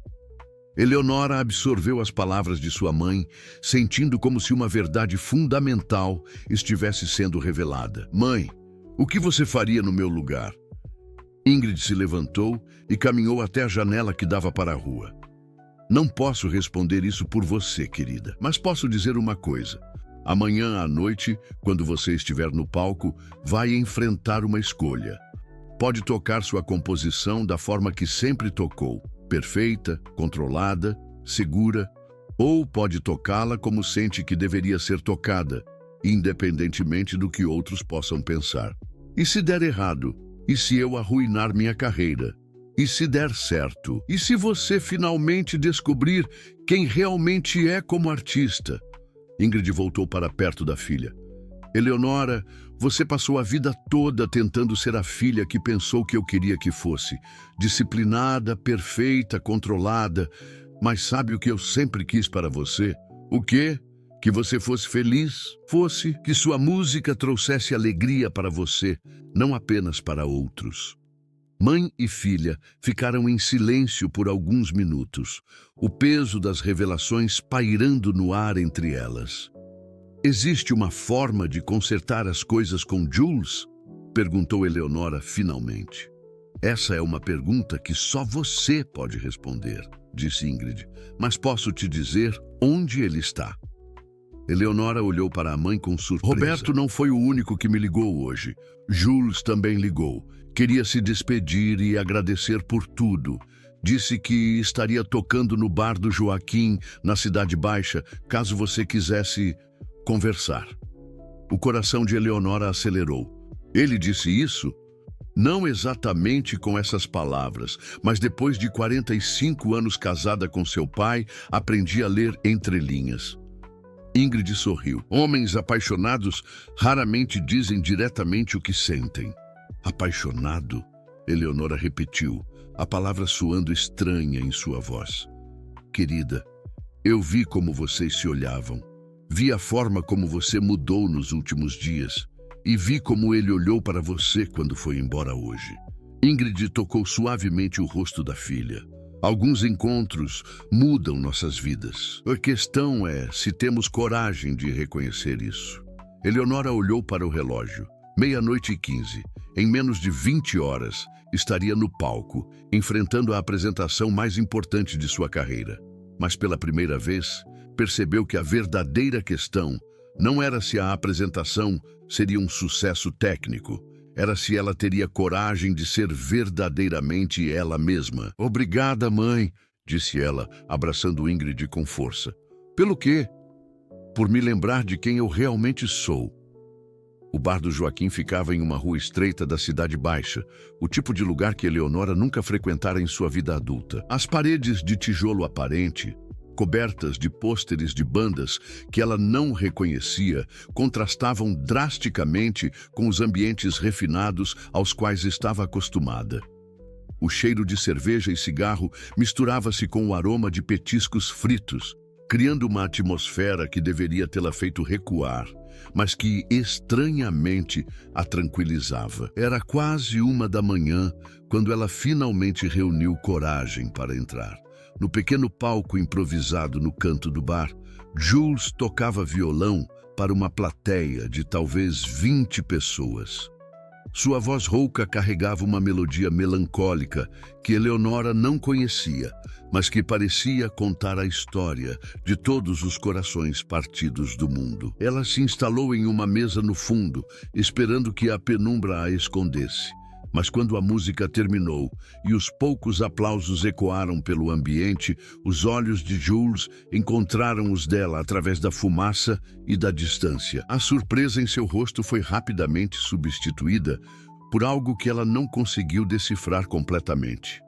Eleonora absorveu as palavras de sua mãe, sentindo como se uma verdade fundamental estivesse sendo revelada. "Mãe, o que você faria no meu lugar?" Ingrid se levantou e caminhou até a janela que dava para a rua. "Não posso responder isso por você, querida, mas posso dizer uma coisa. Amanhã à noite, quando você estiver no palco, vai enfrentar uma escolha. Pode tocar sua composição da forma que sempre tocou, perfeita, controlada, segura, ou pode tocá-la como sente que deveria ser tocada, independentemente do que outros possam pensar. E se der errado? E se eu arruinar minha carreira? E se der certo? E se você finalmente descobrir quem realmente é como artista?" Ingrid voltou para perto da filha. "Eleonora, você passou a vida toda tentando ser a filha que pensou que eu queria que fosse. Disciplinada, perfeita, controlada. Mas sabe o que eu sempre quis para você?" "O quê?" Que você fosse feliz, que sua música trouxesse alegria para você, não apenas para outros. Mãe e filha ficaram em silêncio por alguns minutos, o peso das revelações pairando no ar entre elas. Existe uma forma de consertar as coisas com Jules? Perguntou Eleonora finalmente. Essa é uma pergunta que só você pode responder, disse Ingrid, mas posso te dizer onde ele está. Eleonora olhou para a mãe com surpresa. Roberto não foi o único que me ligou hoje. Jules também ligou. Queria se despedir e agradecer por tudo. Disse que estaria tocando no bar do Joaquim, na Cidade Baixa, caso você quisesse conversar. O coração de Eleonora acelerou. Ele disse isso? Não exatamente com essas palavras, mas depois de 45 anos casada com seu pai, aprendi a ler entre linhas. Ingrid sorriu. Homens apaixonados raramente dizem diretamente o que sentem. Apaixonado? Eleonora repetiu, a palavra soando estranha em sua voz. Querida, eu vi como vocês se olhavam. Vi a forma como você mudou nos últimos dias. E vi como ele olhou para você quando foi embora hoje. Ingrid tocou suavemente o rosto da filha. Alguns encontros mudam nossas vidas. A questão é se temos coragem de reconhecer isso. Eleonora olhou para o relógio. 00:15. Em menos de 20 horas, estaria no palco, enfrentando a apresentação mais importante de sua carreira. Mas pela primeira vez, percebeu que a verdadeira questão não era se a apresentação seria um sucesso técnico. Era se ela teria coragem de ser verdadeiramente ela mesma. Obrigada, mãe, disse ela, abraçando Ingrid com força. Pelo quê? Por me lembrar de quem eu realmente sou. O bar do Joaquim ficava em uma rua estreita da Cidade Baixa, o tipo de lugar que Eleonora nunca frequentara em sua vida adulta. As paredes de tijolo aparente, cobertas de pôsteres de bandas que ela não reconhecia, contrastavam drasticamente com os ambientes refinados aos quais estava acostumada. O cheiro de cerveja e cigarro misturava-se com o aroma de petiscos fritos, criando uma atmosfera que deveria tê-la feito recuar, mas que estranhamente a tranquilizava. Era quase 1 da manhã quando ela finalmente reuniu coragem para entrar. No pequeno palco improvisado no canto do bar, Jules tocava violão para uma plateia de talvez 20 pessoas. Sua voz rouca carregava uma melodia melancólica que Eleonora não conhecia, mas que parecia contar a história de todos os corações partidos do mundo. Ela se instalou em uma mesa no fundo, esperando que a penumbra a escondesse. Mas quando a música terminou e os poucos aplausos ecoaram pelo ambiente, os olhos de Jules encontraram os dela através da fumaça e da distância. A surpresa em seu rosto foi rapidamente substituída por algo que ela não conseguiu decifrar completamente.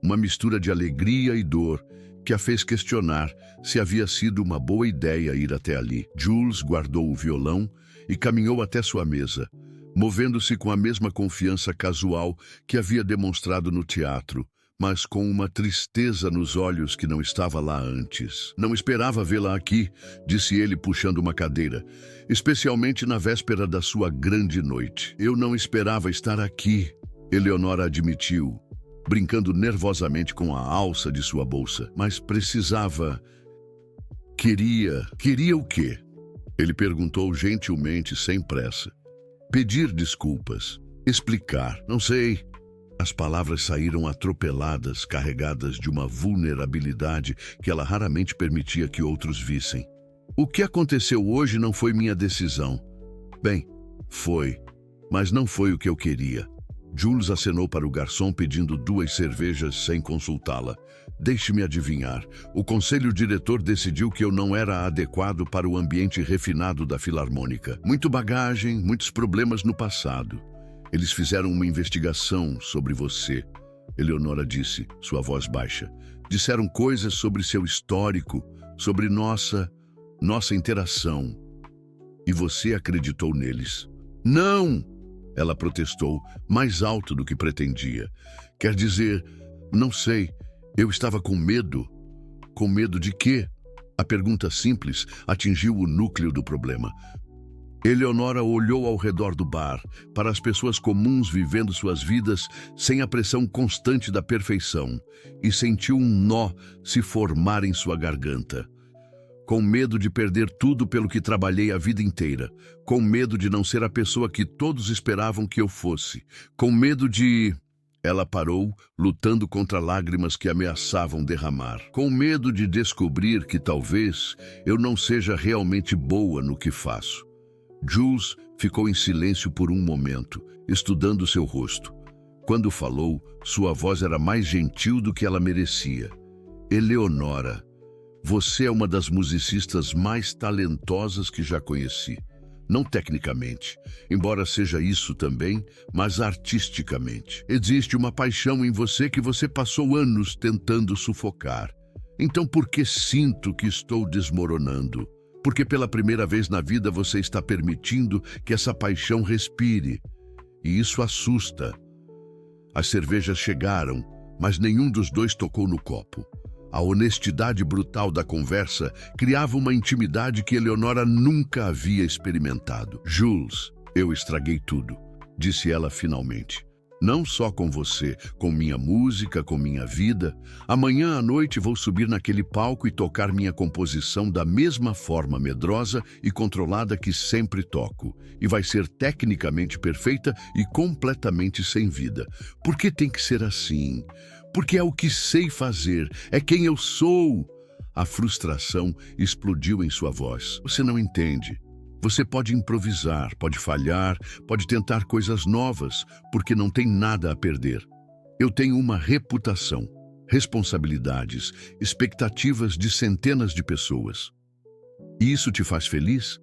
Uma mistura de alegria e dor que a fez questionar se havia sido uma boa ideia ir até ali. Jules guardou o violão e caminhou até sua mesa, movendo-se com a mesma confiança casual que havia demonstrado no teatro, mas com uma tristeza nos olhos que não estava lá antes. Não esperava vê-la aqui, disse ele puxando uma cadeira, especialmente na véspera da sua grande noite. Eu não esperava estar aqui, Eleonora admitiu, brincando nervosamente com a alça de sua bolsa, mas precisava... Queria o quê? Ele perguntou gentilmente, sem pressa. Pedir desculpas, explicar, não sei. As palavras saíram atropeladas, carregadas de uma vulnerabilidade que ela raramente permitia que outros vissem. O que aconteceu hoje não foi minha decisão. Bem, foi, mas não foi o que eu queria. Jules acenou para o garçom pedindo 2 cervejas sem consultá-la. Deixe-me adivinhar, o conselho diretor decidiu que eu não era adequado para o ambiente refinado da Filarmônica. Muita bagagem, muitos problemas no passado. Eles fizeram uma investigação sobre você, Eleonora disse, sua voz baixa. Disseram coisas sobre seu histórico, sobre nossa interação. E você acreditou neles. Não! Ela protestou, mais alto do que pretendia. Quer dizer, não sei, eu estava com medo. Com medo de quê? A pergunta simples atingiu o núcleo do problema. Eleonora olhou ao redor do bar, para as pessoas comuns vivendo suas vidas sem a pressão constante da perfeição, e sentiu um nó se formar em sua garganta. Com medo de perder tudo pelo que trabalhei a vida inteira, com medo de não ser a pessoa que todos esperavam que eu fosse, com medo de... Ela parou, lutando contra lágrimas que ameaçavam derramar. Com medo de descobrir que talvez eu não seja realmente boa no que faço. Jules ficou em silêncio por um momento, estudando seu rosto. Quando falou, sua voz era mais gentil do que ela merecia. Eleonora, você é uma das musicistas mais talentosas que já conheci. Não tecnicamente, embora seja isso também, mas artisticamente. Existe uma paixão em você que você passou anos tentando sufocar. Então por que sinto que estou desmoronando? Porque pela primeira vez na vida você está permitindo que essa paixão respire. E isso assusta. As cervejas chegaram, mas nenhum dos dois tocou no copo. A honestidade brutal da conversa criava uma intimidade que Eleonora nunca havia experimentado. Jules, eu estraguei tudo, disse ela finalmente. Não só com você, com minha música, com minha vida. Amanhã à noite vou subir naquele palco e tocar minha composição da mesma forma medrosa e controlada que sempre toco. E vai ser tecnicamente perfeita e completamente sem vida. Por que tem que ser assim? Porque é o que sei fazer, é quem eu sou. A frustração explodiu em sua voz. Você não entende. Você pode improvisar, pode falhar, pode tentar coisas novas, porque não tem nada a perder. Eu tenho uma reputação, responsabilidades, expectativas de centenas de pessoas. E isso te faz feliz?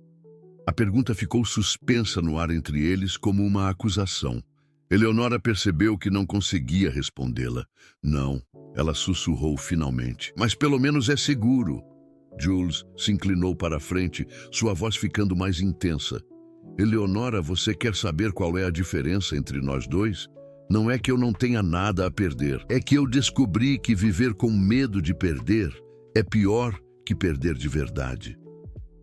A pergunta ficou suspensa no ar entre eles como uma acusação. Eleonora percebeu que não conseguia respondê-la. Não, ela sussurrou finalmente. Mas pelo menos é seguro. Jules se inclinou para a frente, sua voz ficando mais intensa. Eleonora, você quer saber qual é a diferença entre nós dois? Não é que eu não tenha nada a perder. É que eu descobri que viver com medo de perder é pior que perder de verdade.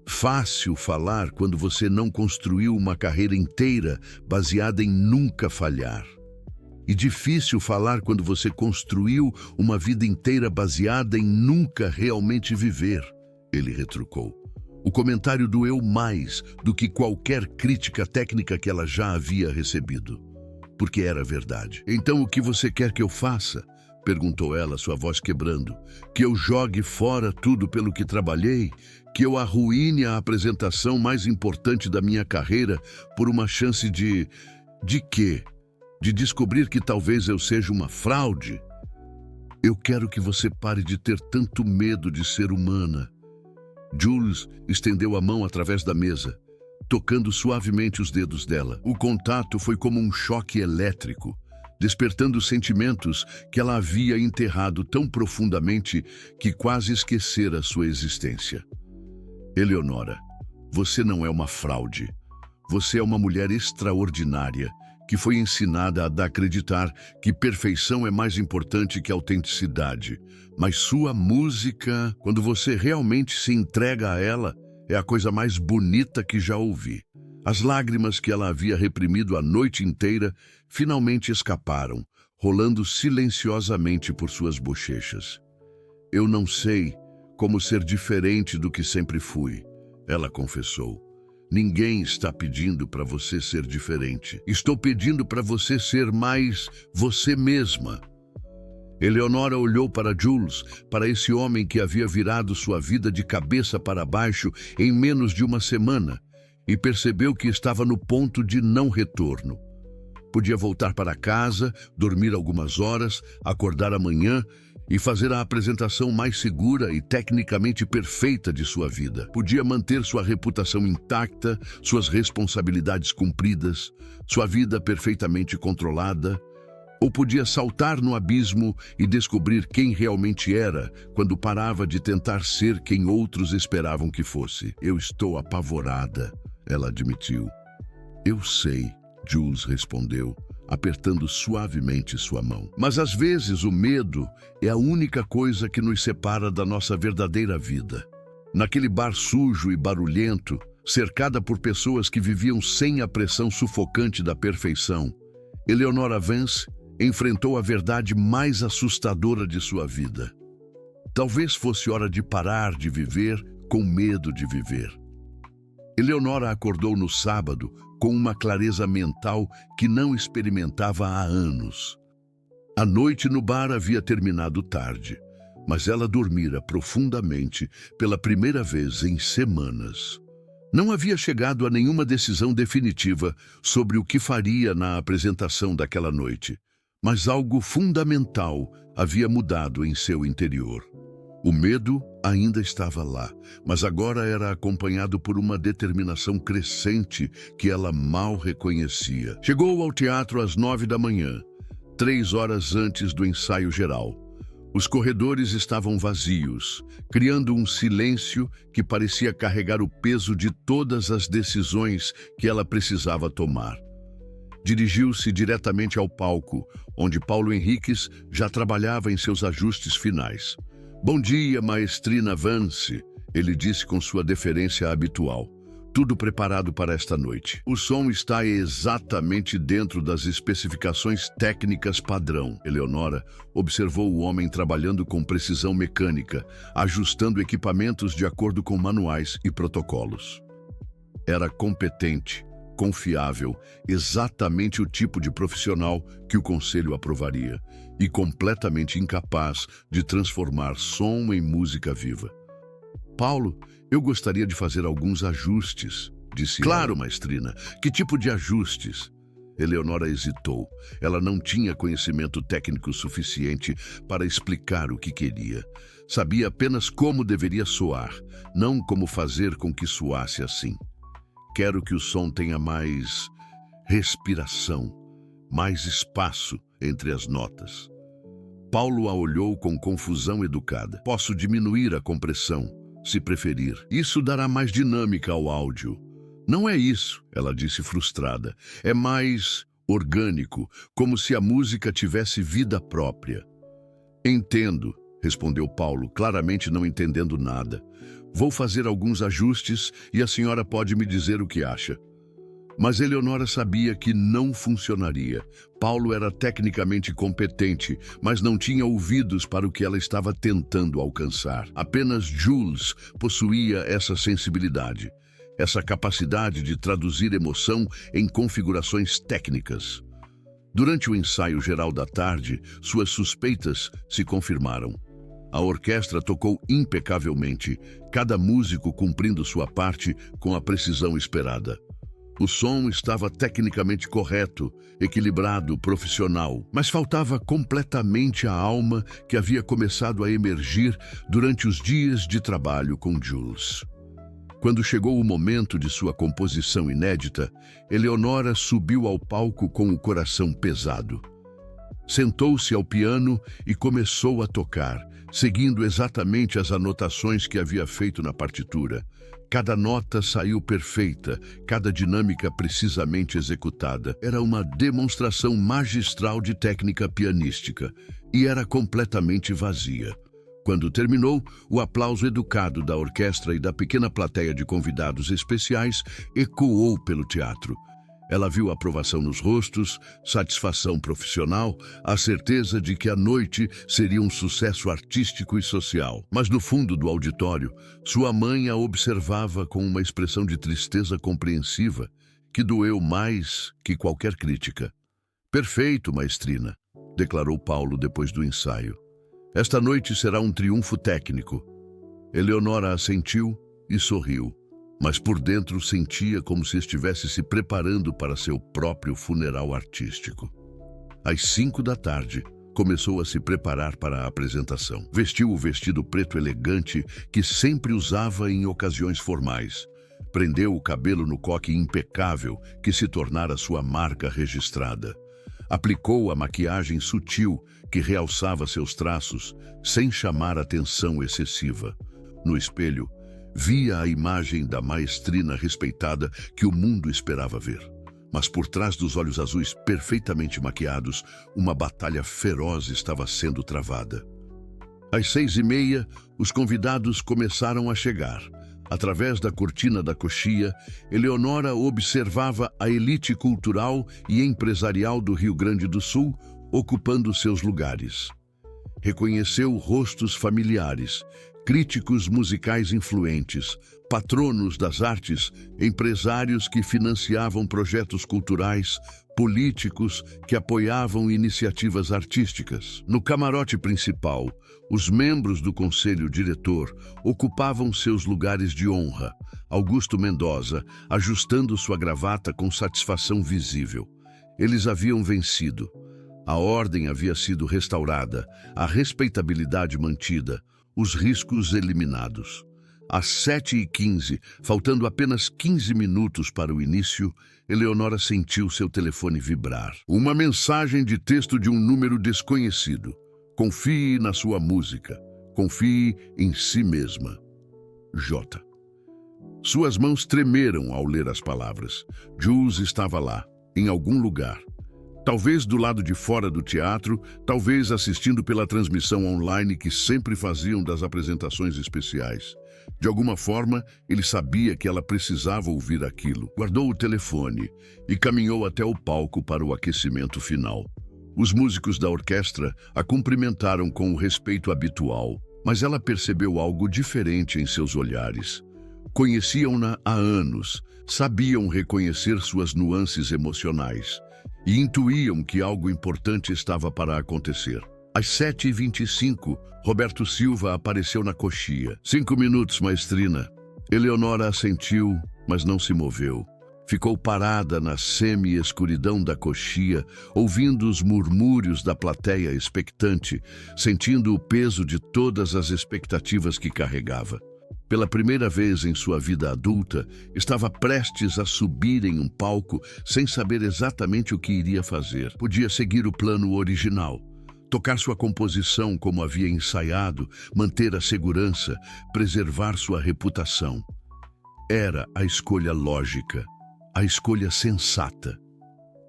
Fácil falar quando você não construiu uma carreira inteira baseada em nunca falhar. E difícil falar quando você construiu uma vida inteira baseada em nunca realmente viver, ele retrucou. O comentário doeu mais do que qualquer crítica técnica que ela já havia recebido. Porque era verdade. Então o que você quer que eu faça? Perguntou ela, sua voz quebrando. Que eu jogue fora tudo pelo que trabalhei? Que eu arruine a apresentação mais importante da minha carreira por uma chance de... De quê? De descobrir que talvez eu seja uma fraude? Eu quero que você pare de ter tanto medo de ser humana. Jules estendeu a mão através da mesa, tocando suavemente os dedos dela. O contato foi como um choque elétrico, despertando sentimentos que ela havia enterrado tão profundamente que quase esquecera sua existência. Eleonora, você não é uma fraude. Você é uma mulher extraordinária que foi ensinada a acreditar que perfeição é mais importante que autenticidade. Mas sua música, quando você realmente se entrega a ela, é a coisa mais bonita que já ouvi. As lágrimas que ela havia reprimido a noite inteira finalmente escaparam, rolando silenciosamente por suas bochechas. Eu não sei como ser diferente do que sempre fui, ela confessou. Ninguém está pedindo para você ser diferente. Estou pedindo para você ser mais você mesma. Eleonora olhou para Jules, para esse homem que havia virado sua vida de cabeça para baixo em menos de uma semana, e percebeu que estava no ponto de não retorno. Podia voltar para casa, dormir algumas horas, acordar amanhã e fazer a apresentação mais segura e tecnicamente perfeita de sua vida. Podia manter sua reputação intacta, suas responsabilidades cumpridas, sua vida perfeitamente controlada, ou podia saltar no abismo e descobrir quem realmente era quando parava de tentar ser quem outros esperavam que fosse. Eu estou apavorada, ela admitiu. Eu sei, Jules respondeu, apertando suavemente sua mão. Mas às vezes o medo é a única coisa que nos separa da nossa verdadeira vida. Naquele bar sujo e barulhento, cercada por pessoas que viviam sem a pressão sufocante da perfeição, Eleonora Vance enfrentou a verdade mais assustadora de sua vida. Talvez fosse hora de parar de viver com medo de viver. Eleonora acordou no sábado com uma clareza mental que não experimentava há anos. A noite no bar havia terminado tarde, mas ela dormira profundamente pela primeira vez em semanas. Não havia chegado a nenhuma decisão definitiva sobre o que faria na apresentação daquela noite, mas algo fundamental havia mudado em seu interior. O medo ainda estava lá, mas agora era acompanhado por uma determinação crescente que ela mal reconhecia. Chegou ao teatro às 9 da manhã, 3 horas antes do ensaio geral. Os corredores estavam vazios, criando um silêncio que parecia carregar o peso de todas as decisões que ela precisava tomar. Dirigiu-se diretamente ao palco, onde Paulo Henriques já trabalhava em seus ajustes finais. "Bom dia, maestrina Vance", ele disse com sua deferência habitual. "Tudo preparado para esta noite. O som está exatamente dentro das especificações técnicas padrão." Eleonora observou o homem trabalhando com precisão mecânica, ajustando equipamentos de acordo com manuais e protocolos. Era competente, confiável, exatamente o tipo de profissional que o conselho aprovaria, e completamente incapaz de transformar som em música viva. "Paulo, eu gostaria de fazer alguns ajustes", disse ela. "Claro, maestrina. Que tipo de ajustes?" Eleonora hesitou. Ela não tinha conhecimento técnico suficiente para explicar o que queria. Sabia apenas como deveria soar, não como fazer com que soasse assim. "Quero que o som tenha mais respiração, mais espaço entre as notas." Paulo a olhou com confusão educada. "Posso diminuir a compressão, se preferir. Isso dará mais dinâmica ao áudio." "Não é isso", ela disse frustrada. "É mais orgânico, como se a música tivesse vida própria." "Entendo", respondeu Paulo, claramente não entendendo nada. "Vou fazer alguns ajustes e a senhora pode me dizer o que acha." Mas Eleonora sabia que não funcionaria. Paulo era tecnicamente competente, mas não tinha ouvidos para o que ela estava tentando alcançar. Apenas Jules possuía essa sensibilidade, essa capacidade de traduzir emoção em configurações técnicas. Durante o ensaio geral da tarde, suas suspeitas se confirmaram. A orquestra tocou impecavelmente, cada músico cumprindo sua parte com a precisão esperada. O som estava tecnicamente correto, equilibrado, profissional, mas faltava completamente a alma que havia começado a emergir durante os dias de trabalho com Jules. Quando chegou o momento de sua composição inédita, Eleonora subiu ao palco com o coração pesado. Sentou-se ao piano e começou a tocar, seguindo exatamente as anotações que havia feito na partitura. Cada nota saiu perfeita, cada dinâmica precisamente executada. Era uma demonstração magistral de técnica pianística, e era completamente vazia. Quando terminou, o aplauso educado da orquestra e da pequena plateia de convidados especiais ecoou pelo teatro. Ela viu aprovação nos rostos, satisfação profissional, a certeza de que a noite seria um sucesso artístico e social. Mas no fundo do auditório, sua mãe a observava com uma expressão de tristeza compreensiva que doeu mais que qualquer crítica. "Perfeito, maestrina", declarou Paulo depois do ensaio. "Esta noite será um triunfo técnico." Eleonora assentiu e sorriu, mas por dentro sentia como se estivesse se preparando para seu próprio funeral artístico. Às 5 da tarde, começou a se preparar para a apresentação. Vestiu o vestido preto elegante que sempre usava em ocasiões formais. Prendeu o cabelo no coque impecável que se tornara sua marca registrada. Aplicou a maquiagem sutil que realçava seus traços, sem chamar atenção excessiva. No espelho, via a imagem da maestrina respeitada que o mundo esperava ver. Mas por trás dos olhos azuis perfeitamente maquiados, uma batalha feroz estava sendo travada. Às 6h30, os convidados começaram a chegar. Através da cortina da coxia, Eleonora observava a elite cultural e empresarial do Rio Grande do Sul ocupando seus lugares. Reconheceu rostos familiares, críticos musicais influentes, patronos das artes, empresários que financiavam projetos culturais, políticos que apoiavam iniciativas artísticas. No camarote principal, os membros do conselho diretor ocupavam seus lugares de honra. Augusto Mendoza, ajustando sua gravata com satisfação visível. Eles haviam vencido. A ordem havia sido restaurada, a respeitabilidade mantida, os riscos eliminados. Às 7h15, faltando apenas 15 minutos para o início, Eleonora sentiu seu telefone vibrar. Uma mensagem de texto de um número desconhecido. Confie na sua música. Confie em si mesma. J. Suas mãos tremeram ao ler as palavras. Jules estava lá, em algum lugar. Talvez do lado de fora do teatro, talvez assistindo pela transmissão online que sempre faziam das apresentações especiais. De alguma forma, ele sabia que ela precisava ouvir aquilo. Guardou o telefone e caminhou até o palco para o aquecimento final. Os músicos da orquestra a cumprimentaram com o respeito habitual, mas ela percebeu algo diferente em seus olhares. Conheciam-na há anos, sabiam reconhecer suas nuances emocionais e intuíam que algo importante estava para acontecer. Às 7h25, Roberto Silva apareceu na coxia. 5 minutos, maestrina. Eleonora assentiu, mas não se moveu. Ficou parada na semi-escuridão da coxia, ouvindo os murmúrios da plateia expectante, sentindo o peso de todas as expectativas que carregava. Pela primeira vez em sua vida adulta, estava prestes a subir em um palco sem saber exatamente o que iria fazer. Podia seguir o plano original, tocar sua composição como havia ensaiado, manter a segurança, preservar sua reputação. Era a escolha lógica, a escolha sensata.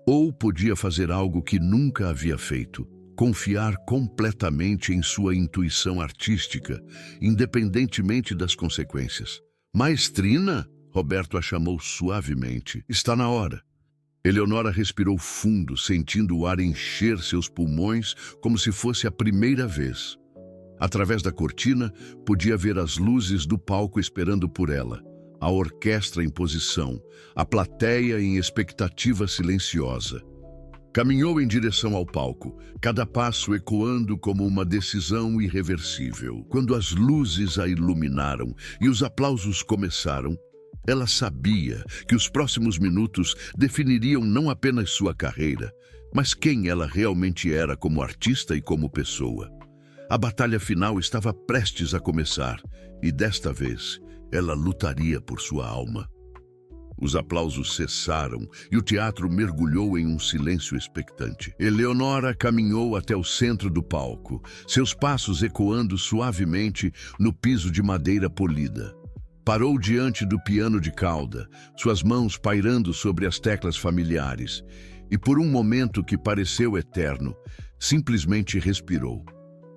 Ou podia fazer algo que nunca havia feito. Confiar completamente em sua intuição artística, independentemente das consequências. Maestrina? Roberto a chamou suavemente. Está na hora. Eleonora respirou fundo, sentindo o ar encher seus pulmões como se fosse a primeira vez. Através da cortina, podia ver as luzes do palco esperando por ela, a orquestra em posição, a plateia em expectativa silenciosa. Caminhou em direção ao palco, cada passo ecoando como uma decisão irreversível. Quando as luzes a iluminaram e os aplausos começaram, ela sabia que os próximos minutos definiriam não apenas sua carreira, mas quem ela realmente era como artista e como pessoa. A batalha final estava prestes a começar e, desta vez, ela lutaria por sua alma. Os aplausos cessaram e o teatro mergulhou em um silêncio expectante. Eleonora caminhou até o centro do palco, seus passos ecoando suavemente no piso de madeira polida. Parou diante do piano de cauda, suas mãos pairando sobre as teclas familiares, e por um momento que pareceu eterno, simplesmente respirou.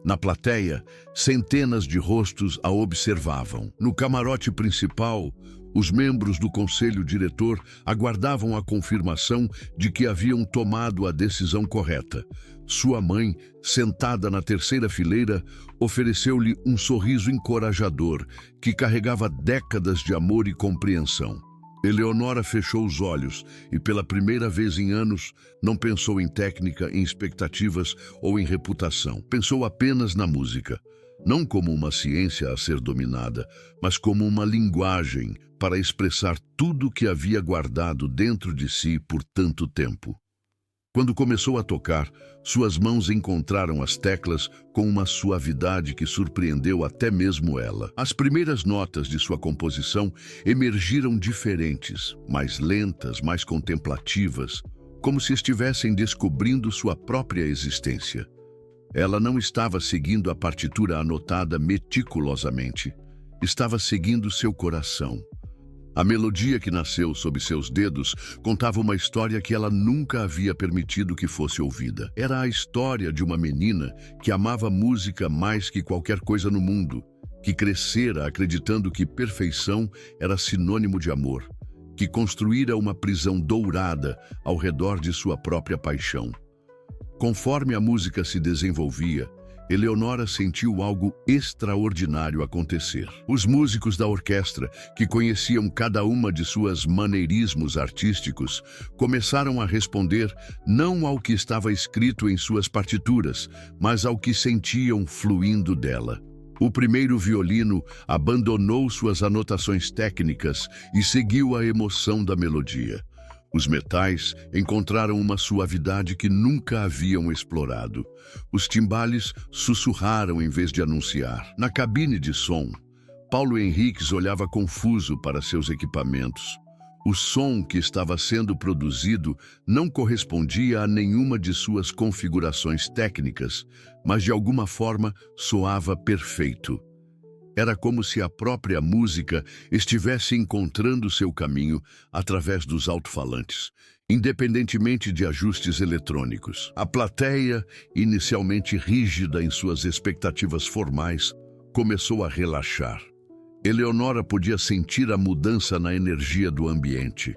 Na plateia, centenas de rostos a observavam. No camarote principal, os membros do conselho diretor aguardavam a confirmação de que haviam tomado a decisão correta. Sua mãe, sentada na terceira fileira, ofereceu-lhe um sorriso encorajador que carregava décadas de amor e compreensão. Eleonora fechou os olhos e, pela primeira vez em anos, não pensou em técnica, em expectativas ou em reputação. Pensou apenas na música, não como uma ciência a ser dominada, mas como uma linguagem para expressar tudo o que havia guardado dentro de si por tanto tempo. Quando começou a tocar, suas mãos encontraram as teclas com uma suavidade que surpreendeu até mesmo ela. As primeiras notas de sua composição emergiram diferentes, mais lentas, mais contemplativas, como se estivessem descobrindo sua própria existência. Ela não estava seguindo a partitura anotada meticulosamente. Estava seguindo seu coração. A melodia que nasceu sob seus dedos contava uma história que ela nunca havia permitido que fosse ouvida. Era a história de uma menina que amava música mais que qualquer coisa no mundo, que crescera acreditando que perfeição era sinônimo de amor, que construíra uma prisão dourada ao redor de sua própria paixão. Conforme a música se desenvolvia, Eleonora sentiu algo extraordinário acontecer. Os músicos da orquestra, que conheciam cada uma de suas maneirismos artísticos, começaram a responder não ao que estava escrito em suas partituras, mas ao que sentiam fluindo dela. O primeiro violino abandonou suas anotações técnicas e seguiu a emoção da melodia. Os metais encontraram uma suavidade que nunca haviam explorado. Os timbales sussurraram em vez de anunciar. Na cabine de som, Paulo Henriques olhava confuso para seus equipamentos. O som que estava sendo produzido não correspondia a nenhuma de suas configurações técnicas, mas de alguma forma soava perfeito. Era como se a própria música estivesse encontrando seu caminho através dos alto-falantes, independentemente de ajustes eletrônicos. A plateia, inicialmente rígida em suas expectativas formais, começou a relaxar. Eleonora podia sentir a mudança na energia do ambiente.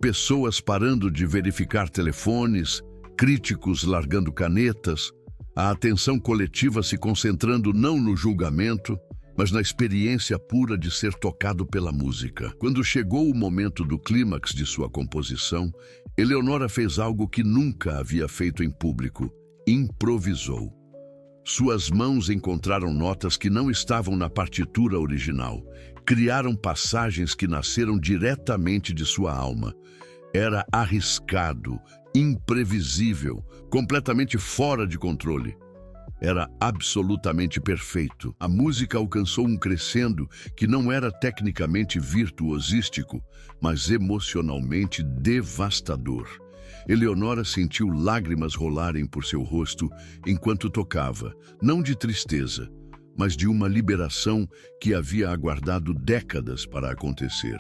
Pessoas parando de verificar telefones, críticos largando canetas, a atenção coletiva se concentrando não no julgamento, mas na experiência pura de ser tocado pela música. Quando chegou o momento do clímax de sua composição, Eleonora fez algo que nunca havia feito em público: improvisou. Suas mãos encontraram notas que não estavam na partitura original, criaram passagens que nasceram diretamente de sua alma. Era arriscado, imprevisível, completamente fora de controle. Era absolutamente perfeito. A música alcançou um crescendo que não era tecnicamente virtuosístico, mas emocionalmente devastador. Eleonora sentiu lágrimas rolarem por seu rosto enquanto tocava, não de tristeza, mas de uma liberação que havia aguardado décadas para acontecer.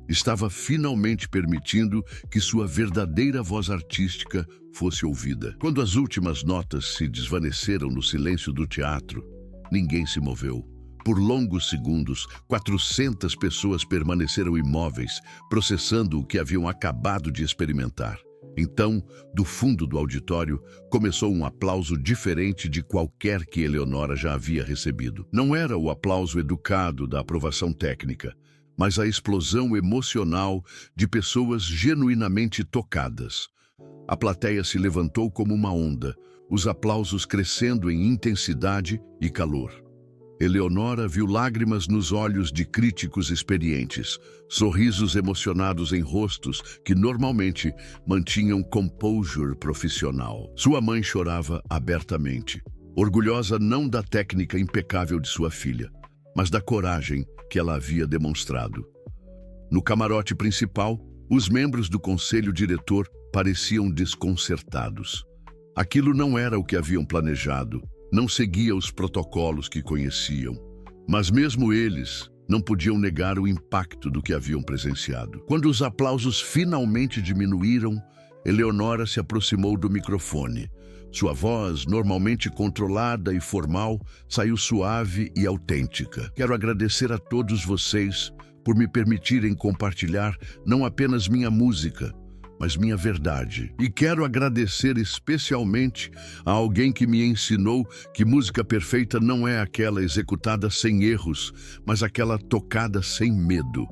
Estava finalmente permitindo que sua verdadeira voz artística fosse ouvida. Quando as últimas notas se desvaneceram no silêncio do teatro, ninguém se moveu. Por longos segundos, 400 pessoas permaneceram imóveis, processando o que haviam acabado de experimentar. Então, do fundo do auditório, começou um aplauso diferente de qualquer que Eleonora já havia recebido. Não era o aplauso educado da aprovação técnica, mas a explosão emocional de pessoas genuinamente tocadas. A plateia se levantou como uma onda, os aplausos crescendo em intensidade e calor. Eleonora viu lágrimas nos olhos de críticos experientes, sorrisos emocionados em rostos que normalmente mantinham composure profissional. Sua mãe chorava abertamente, orgulhosa não da técnica impecável de sua filha, mas da coragem que ela havia demonstrado. No camarote principal, os membros do conselho diretor pareciam desconcertados. Aquilo não era o que haviam planejado, não seguia os protocolos que conheciam. Mas mesmo eles não podiam negar o impacto do que haviam presenciado. Quando os aplausos finalmente diminuíram, Eleonora se aproximou do microfone. Sua voz, normalmente controlada e formal, saiu suave e autêntica. Quero agradecer a todos vocês por me permitirem compartilhar não apenas minha música, mas minha verdade. E quero agradecer especialmente a alguém que me ensinou que música perfeita não é aquela executada sem erros, mas aquela tocada sem medo.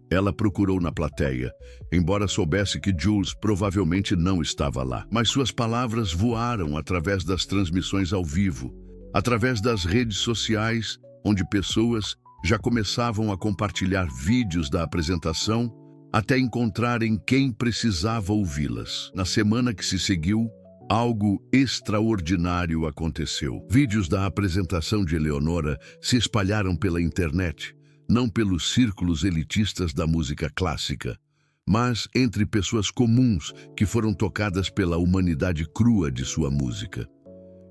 Ela procurou na plateia, embora soubesse que Jules provavelmente não estava lá. Mas suas palavras voaram através das transmissões ao vivo, através das redes sociais, onde pessoas já começavam a compartilhar vídeos da apresentação, até encontrarem quem precisava ouvi-las. Na semana que se seguiu, algo extraordinário aconteceu. Vídeos da apresentação de Eleonora se espalharam pela internet, não pelos círculos elitistas da música clássica, mas entre pessoas comuns que foram tocadas pela humanidade crua de sua música.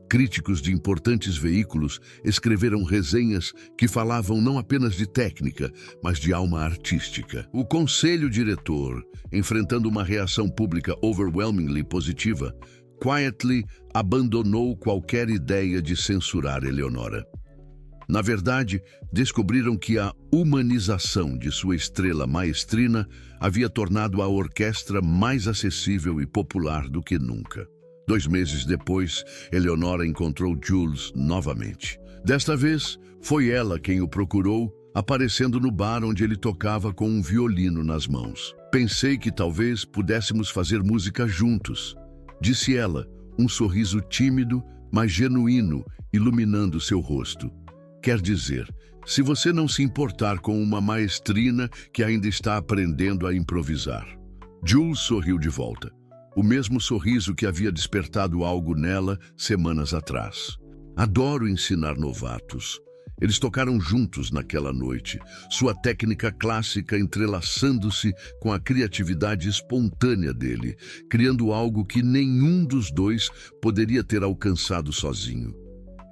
Críticos de importantes veículos escreveram resenhas que falavam não apenas de técnica, mas de alma artística. O conselho diretor, enfrentando uma reação pública overwhelmingly positiva, quietly abandonou qualquer ideia de censurar Eleonora. Na verdade, descobriram que a humanização de sua estrela maestrina havia tornado a orquestra mais acessível e popular do que nunca. 2 meses depois, Eleonora encontrou Jules novamente. Desta vez, foi ela quem o procurou, aparecendo no bar onde ele tocava com um violino nas mãos. Pensei que talvez pudéssemos fazer música juntos, disse ela, um sorriso tímido, mas genuíno, iluminando seu rosto. Quer dizer, se você não se importar com uma maestrina que ainda está aprendendo a improvisar. Jules sorriu de volta. O mesmo sorriso que havia despertado algo nela semanas atrás. Adoro ensinar novatos. Eles tocaram juntos naquela noite, sua técnica clássica entrelaçando-se com a criatividade espontânea dele, criando algo que nenhum dos dois poderia ter alcançado sozinho.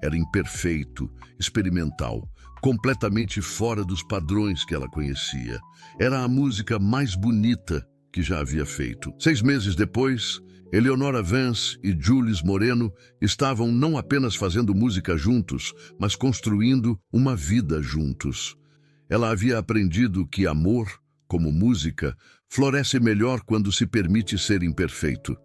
Era imperfeito, experimental, completamente fora dos padrões que ela conhecia. Era a música mais bonita que já havia feito. 6 meses depois, Eleonora Vance e Jules Moreno estavam não apenas fazendo música juntos, mas construindo uma vida juntos. Ela havia aprendido que amor, como música, floresce melhor quando se permite ser imperfeito.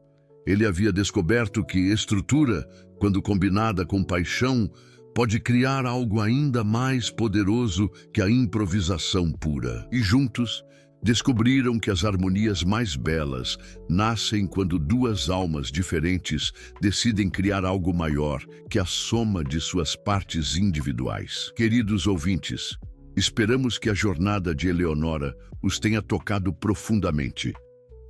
Ele havia descoberto que estrutura, quando combinada com paixão, pode criar algo ainda mais poderoso que a improvisação pura. E juntos, descobriram que as harmonias mais belas nascem quando 2 almas diferentes decidem criar algo maior que a soma de suas partes individuais. Queridos ouvintes, esperamos que a jornada de Eleonora os tenha tocado profundamente,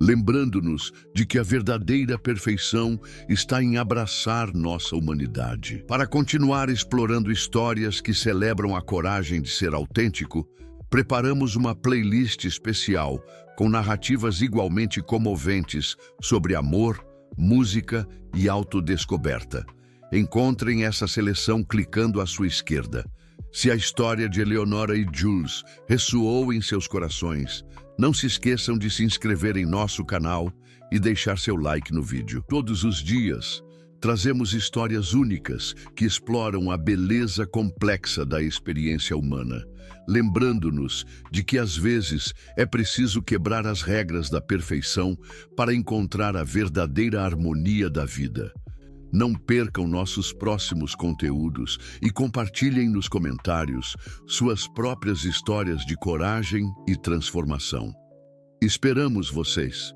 lembrando-nos de que a verdadeira perfeição está em abraçar nossa humanidade. Para continuar explorando histórias que celebram a coragem de ser autêntico, preparamos uma playlist especial com narrativas igualmente comoventes sobre amor, música e autodescoberta. Encontrem essa seleção clicando à sua esquerda. Se a história de Eleonora e Jules ressoou em seus corações, não se esqueçam de se inscrever em nosso canal e deixar seu like no vídeo. Todos os dias, trazemos histórias únicas que exploram a beleza complexa da experiência humana, lembrando-nos de que às vezes é preciso quebrar as regras da perfeição para encontrar a verdadeira harmonia da vida. Não percam nossos próximos conteúdos e compartilhem nos comentários suas próprias histórias de coragem e transformação. Esperamos vocês!